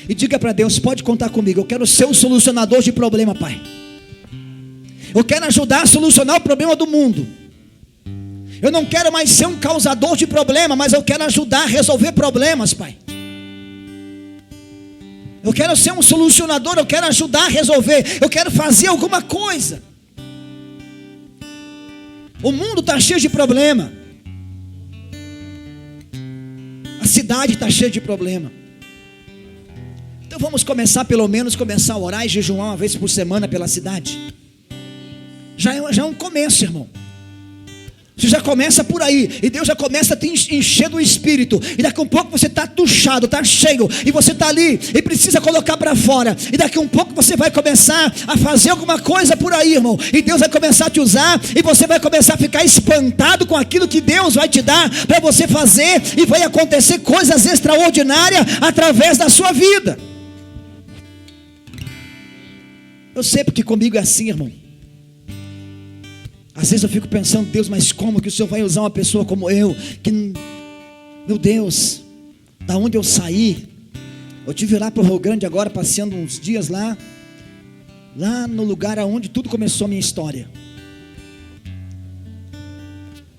E diga para Deus, pode contar comigo. Eu quero ser o solucionador de problema, Pai. Eu quero ajudar a solucionar o problema do mundo. Eu não quero mais ser um causador de problema, mas eu quero ajudar a resolver problemas, Pai. Eu quero ser um solucionador, eu quero ajudar a resolver. Eu quero fazer alguma coisa. O mundo está cheio de problema. A cidade está cheia de problema. Então vamos começar, pelo menos começar a orar e jejuar uma vez por semana pela cidade. Já é um começo, irmão. Você já começa por aí, e Deus já começa a te encher do Espírito, e daqui a um pouco você está tuchado, está cheio, e você está ali, e precisa colocar para fora, e daqui a um pouco você vai começar a fazer alguma coisa por aí, irmão, e Deus vai começar a te usar, e você vai começar a ficar espantado com aquilo que Deus vai te dar, para você fazer, e vai acontecer coisas extraordinárias, através da sua vida. Eu sei porque comigo é assim, irmão. Às vezes eu fico pensando, Deus, mas como que o Senhor vai usar uma pessoa como eu, que, meu Deus, da onde eu saí? Eu estive lá para o Rio Grande agora, passeando uns dias lá no lugar onde tudo começou a minha história.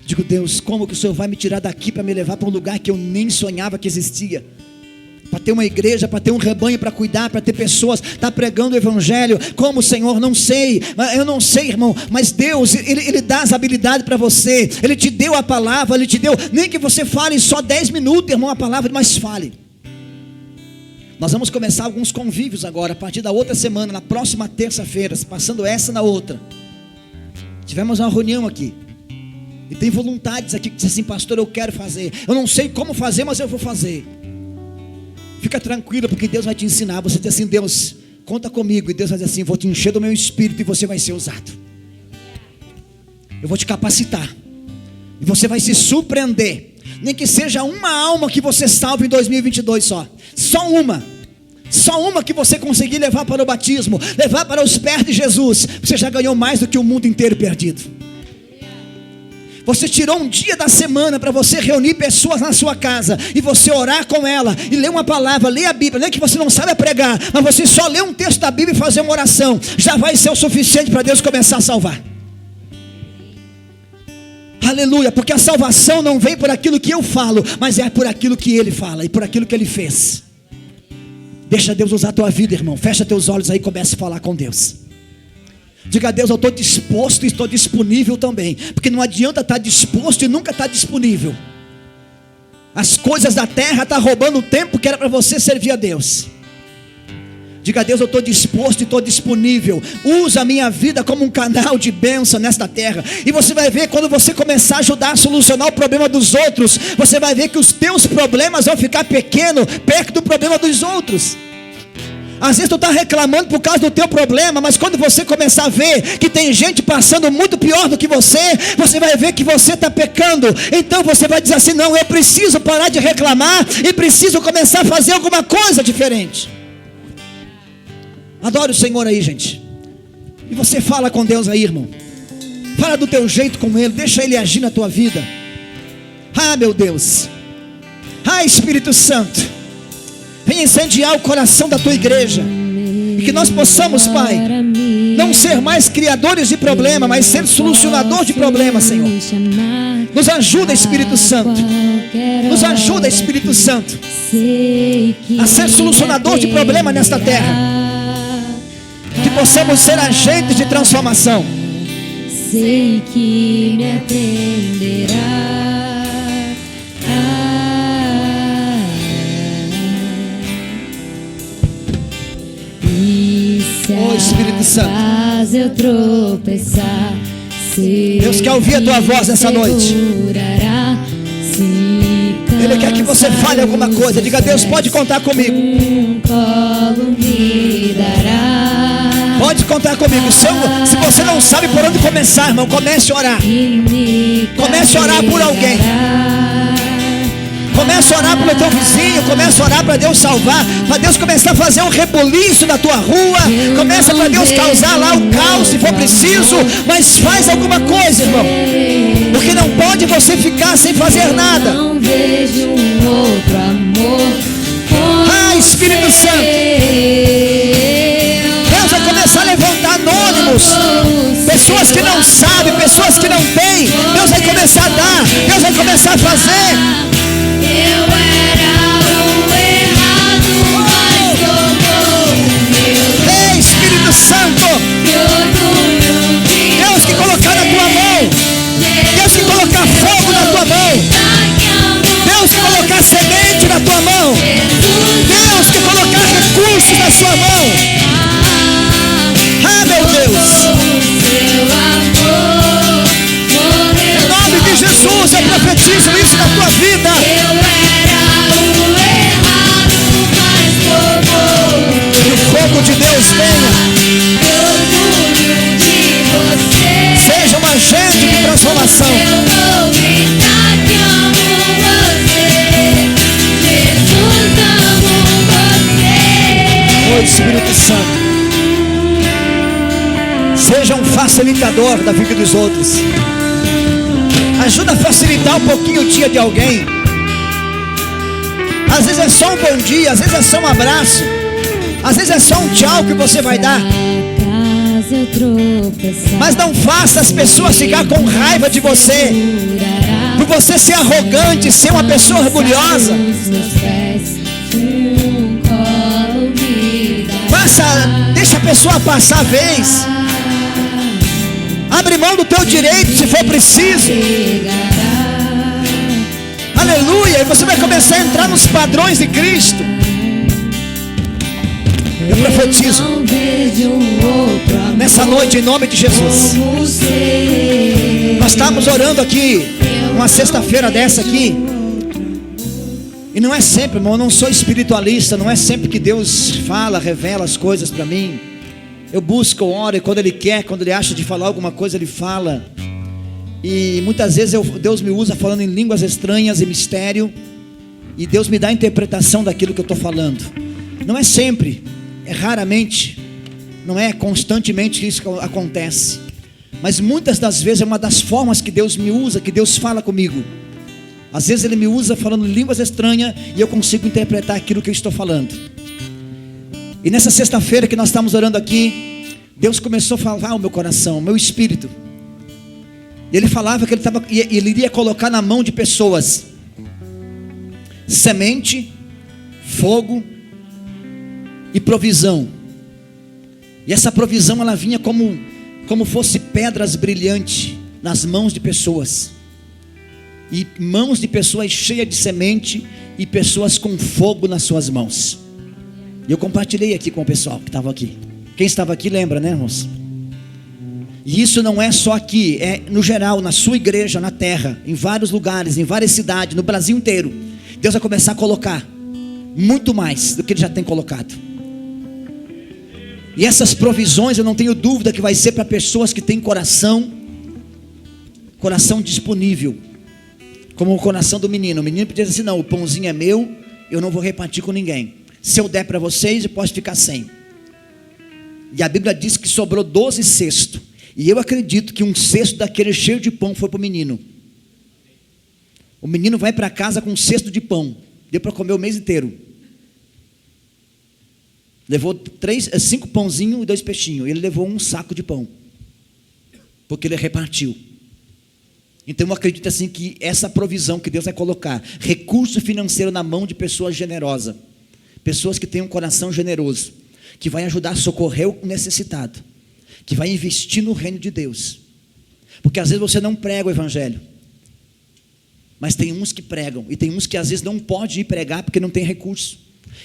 Digo, Deus, como que o Senhor vai me tirar daqui para me levar para um lugar que eu nem sonhava que existia? para ter uma igreja, para ter um rebanho para cuidar, para ter pessoas, está pregando o evangelho. Como, Senhor? Não sei, eu não sei, irmão, mas Deus, Ele dá as habilidades para você, Ele te deu a palavra, Ele te deu, nem que você fale só 10 minutos, irmão, a palavra, mas fale. Nós vamos começar alguns convívios agora, a partir da outra semana, na próxima terça-feira, passando essa na outra. Tivemos uma reunião aqui, e tem voluntários aqui que dizem assim: pastor, eu quero fazer, eu não sei como fazer, mas eu vou fazer. Fica tranquilo, porque Deus vai te ensinar. Você diz assim: Deus, conta comigo. E Deus vai dizer assim: vou te encher do meu espírito e você vai ser usado. Eu vou te capacitar, e você vai se surpreender. Nem que seja uma alma que você salve em 2022 só uma que você conseguir levar para o batismo, levar para os pés de Jesus, você já ganhou mais do que o mundo inteiro perdido. Você tirou um dia da semana para você reunir pessoas na sua casa e você orar com ela e ler uma palavra, ler a Bíblia. Nem que você não sabe pregar, mas você só ler um texto da Bíblia e fazer uma oração, já vai ser o suficiente para Deus começar a salvar. Aleluia, porque a salvação não vem por aquilo que eu falo, mas é por aquilo que Ele fala e por aquilo que Ele fez. Deixa Deus usar a tua vida, irmão. Fecha teus olhos aí e comece a falar com Deus. Diga a Deus: eu estou disposto e estou disponível também. Porque não adianta estar disposto e nunca estar disponível. As coisas da terra estão roubando o tempo que era para você servir a Deus. Diga a Deus: eu estou disposto e estou disponível. Usa a minha vida como um canal de bênção nesta terra. E você vai ver, quando você começar a ajudar a solucionar o problema dos outros, você vai ver que os teus problemas vão ficar pequenos perto do problema dos outros. Às vezes tu está reclamando por causa do teu problema, mas quando você começar a ver que tem gente passando muito pior do que você vai ver que você está pecando. Então você vai dizer assim: não, eu preciso parar de reclamar e preciso começar a fazer alguma coisa diferente. Adore o Senhor aí, gente. E você fala com Deus aí, irmão. Fala do teu jeito com Ele, deixa Ele agir na tua vida. Ah, meu Deus. Ah, Espírito Santo, vem incendiar o coração da tua igreja. E que nós possamos, Pai, não ser mais criadores de problema, mas ser solucionador de problema, Senhor. Nos ajuda, Espírito Santo. Nos ajuda, Espírito Santo, a ser solucionador de problema nesta terra. Que possamos ser agentes de transformação. Sei que me atenderá. Oh, Espírito Santo, eu tropeçar, Deus quer ouvir a tua voz nessa noite. Ele quer que você fale alguma coisa. Diga: Deus, pode contar comigo. Pode contar comigo. Se você não sabe por onde começar, irmão, comece a orar. Comece a orar por alguém. Comece a orar pelo teu vizinho. Comece a orar para Deus salvar, para Deus começar a fazer um rebuliço na tua rua. Começa para Deus causar lá o caos se for preciso. Mas faz alguma coisa, irmão, porque não pode você ficar sem fazer nada. Não vejo um outro amor. Ah, Espírito Santo, Deus vai começar a levantar anônimos, pessoas que não sabem, pessoas que não têm. Deus vai começar a dar, Deus vai começar a fazer. Eu era o errado, mas Ei, Espírito Santo, Deus que colocar na tua mão, Deus que colocar fogo na tua mão, Deus que colocar semente na tua mão, Deus que colocar recursos na sua mão. Ah, meu Deus, em nome de Jesus eu profetizo isso na tua vida. Que o fogo de Deus venha. Seja um agente de transformação. Oh, Espírito Santo, seja um facilitador da vida dos outros. Ajuda a facilitar um pouquinho o dia de alguém. Às vezes é só um bom dia, às vezes é só um abraço, às vezes é só um tchau que você vai dar. Mas não faça as pessoas ficar com raiva de você, por você ser arrogante, ser uma pessoa orgulhosa. deixa a pessoa passar a vez. Abre mão do teu direito se for preciso. Aleluia. E você vai começar a entrar nos padrões de Cristo. Eu profetizo nessa noite em nome de Jesus. Nós estamos orando aqui uma sexta-feira dessa aqui. E não é sempre, irmão, eu não sou espiritualista. Não é sempre que Deus fala, revela as coisas para mim. Eu busco, eu oro, e quando Ele quer, quando Ele acha de falar alguma coisa, Ele fala. E muitas vezes Deus me usa falando em línguas estranhas e mistério. E Deus me dá a interpretação daquilo que eu estou falando. Não é sempre, é raramente, não é constantemente que isso acontece. Mas muitas das vezes é uma das formas que Deus me usa, que Deus fala comigo. Às vezes Ele me usa falando em línguas estranhas e eu consigo interpretar aquilo que eu estou falando. E nessa sexta-feira que nós estamos orando aqui, Deus começou a falar ao meu coração, ao meu espírito. Ele falava que Ele iria colocar na mão de pessoas semente, fogo e provisão. E essa provisão ela vinha como fosse pedras brilhantes nas mãos de pessoas. E mãos de pessoas cheias de semente e pessoas com fogo nas suas mãos. E eu compartilhei aqui com o pessoal que estava aqui. Quem estava aqui lembra, né, irmãos? E isso não é só aqui, é no geral, na sua igreja, na terra, em vários lugares, em várias cidades, no Brasil inteiro. Deus vai começar a colocar muito mais do que Ele já tem colocado. E essas provisões eu não tenho dúvida que vai ser para pessoas que têm coração disponível. Como o coração do menino. O menino podia dizer assim: não, o pãozinho é meu, eu não vou repartir com ninguém. Se eu der para vocês, eu posso ficar sem. E a Bíblia diz que sobrou 12 cestos. E eu acredito que um cesto daquele cheio de pão foi para o menino. O menino vai para casa com um cesto de pão. Deu para comer o mês inteiro. Levou 5 pãozinhos e 2 peixinhos. Ele levou um saco de pão. Porque ele repartiu. Então eu acredito assim que essa provisão que Deus vai colocar, recurso financeiro na mão de pessoas generosas, pessoas que têm um coração generoso, que vai ajudar a socorrer o necessitado, que vai investir no reino de Deus. Porque às vezes você não prega o evangelho, mas tem uns que pregam, e tem uns que às vezes não pode ir pregar porque não tem recurso.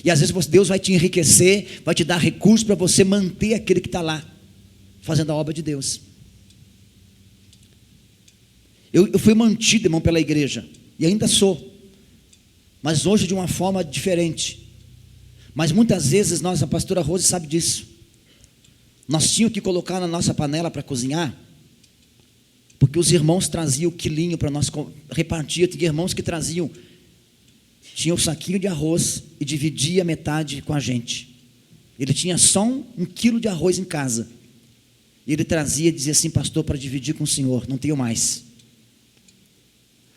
E às vezes Deus vai te enriquecer, vai te dar recurso para você manter aquele que está lá, fazendo a obra de Deus. Eu fui mantido, irmão, pela igreja, e ainda sou, mas hoje de uma forma diferente. Mas muitas vezes a pastora Rose sabe disso. Nós tínhamos que colocar na nossa panela para cozinhar, porque os irmãos traziam o quilinho para nós repartir. Tinha irmãos que traziam, tinha o saquinho de arroz e dividia metade com a gente. Ele tinha só 1 quilo de arroz em casa. E ele trazia e dizia assim: pastor, para dividir com o senhor, não tenho mais.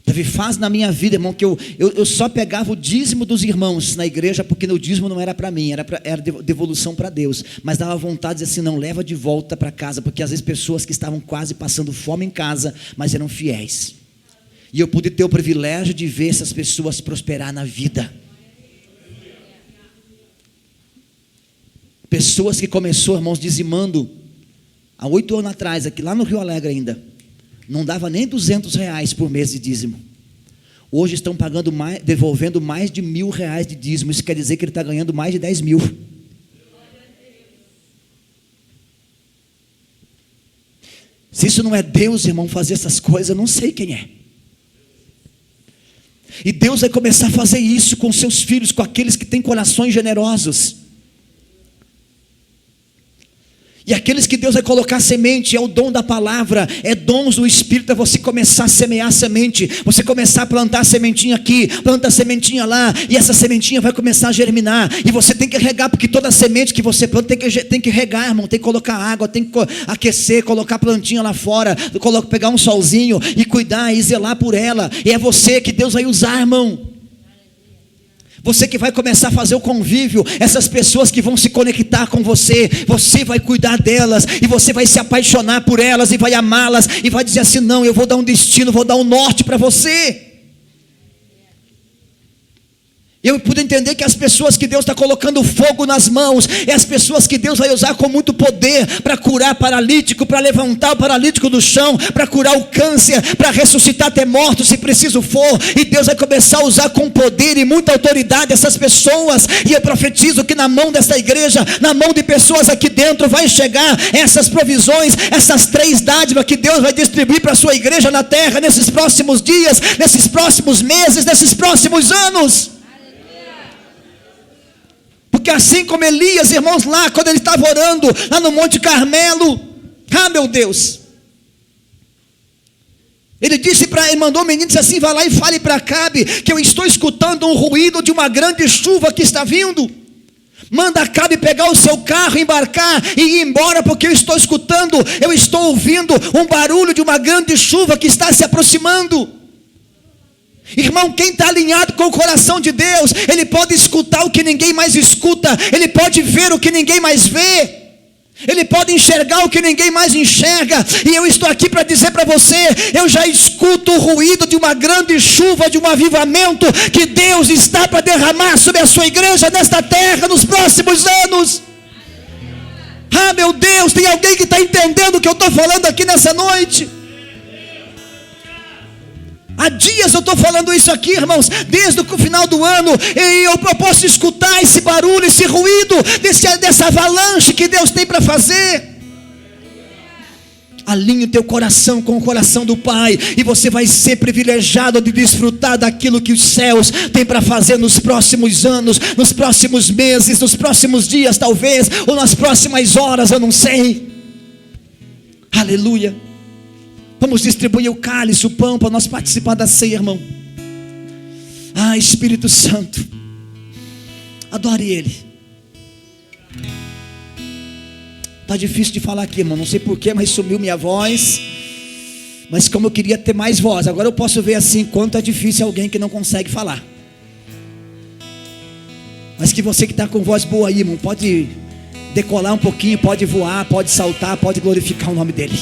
Teve fase na minha vida, irmão, que eu só pegava o dízimo dos irmãos na igreja, porque o dízimo não era para mim, era devolução para Deus. Mas dava vontade de dizer assim: não, leva de volta para casa, porque às vezes pessoas que estavam quase passando fome em casa, mas eram fiéis. E eu pude ter o privilégio de ver essas pessoas prosperar na vida. Pessoas que começou, irmãos, dizimando há 8 anos atrás, aqui lá no Rio Alegre ainda. Não dava nem R$200 por mês de dízimo. Hoje estão pagando mais, devolvendo mais de R$1.000 de dízimo. Isso quer dizer que ele está ganhando mais de 10 mil. Se isso não é Deus, irmão, fazer essas coisas, eu não sei quem é. E Deus vai começar a fazer isso com seus filhos, com aqueles que têm corações generosos. E aqueles que Deus vai colocar semente, é o dom da palavra, é dons do Espírito, é você começar a semear semente, você começar a plantar sementinha aqui, planta sementinha lá, e essa sementinha vai começar a germinar, e você tem que regar, porque toda semente que você planta tem que regar, irmão, tem que colocar água, tem que aquecer, colocar plantinha lá fora, pegar um solzinho, e cuidar, e zelar por ela, e é você que Deus vai usar, irmão. Você que vai começar a fazer o convívio, essas pessoas que vão se conectar com você, você vai cuidar delas, e você vai se apaixonar por elas, e vai amá-las, e vai dizer assim: não, eu vou dar um destino, vou dar um norte para você. Eu pude entender que as pessoas que Deus está colocando fogo nas mãos, é as pessoas que Deus vai usar com muito poder para curar paralítico, para levantar o paralítico do chão, para curar o câncer, para ressuscitar até mortos se preciso for. E Deus vai começar a usar com poder e muita autoridade essas pessoas. E eu profetizo que na mão dessa igreja, na mão de pessoas aqui dentro, vai chegar essas provisões, essas 3 dádivas que Deus vai distribuir para a sua igreja na terra, nesses próximos dias, nesses próximos meses, nesses próximos anos. Porque assim como Elias, irmãos, lá quando ele estava orando, lá no Monte Carmelo, meu Deus, ele mandou o menino, disse assim: vai lá e fale para Acabe, que eu estou escutando um ruído de uma grande chuva que está vindo. Manda Acabe pegar o seu carro, embarcar e ir embora, porque eu estou ouvindo um barulho de uma grande chuva que está se aproximando. Irmão, quem está alinhado com o coração de Deus, ele pode escutar o que ninguém mais escuta, ele pode ver o que ninguém mais vê, ele pode enxergar o que ninguém mais enxerga. E eu estou aqui para dizer para você, eu já escuto o ruído de uma grande chuva, de um avivamento que Deus está para derramar sobre a sua igreja nesta terra nos próximos anos. Meu Deus, tem alguém que está entendendo o que eu estou falando aqui nessa noite? Há dias eu estou falando isso aqui, irmãos, desde o final do ano, e eu posso escutar esse barulho, esse ruído, dessa avalanche que Deus tem para fazer. Alinhe o teu coração com o coração do Pai, e você vai ser privilegiado de desfrutar daquilo que os céus têm para fazer nos próximos anos, nos próximos meses, nos próximos dias talvez, ou nas próximas horas, eu não sei. Aleluia. Vamos distribuir o cálice, o pão, para nós participar da ceia, irmão. Espírito Santo, adore Ele. Está difícil de falar aqui, irmão, não sei porquê, mas sumiu minha voz. Mas como eu queria ter mais voz, agora eu posso ver assim, quanto é difícil alguém que não consegue falar. Mas que você que está com voz boa aí, irmão, pode decolar um pouquinho, pode voar, pode saltar, pode glorificar o nome dEle.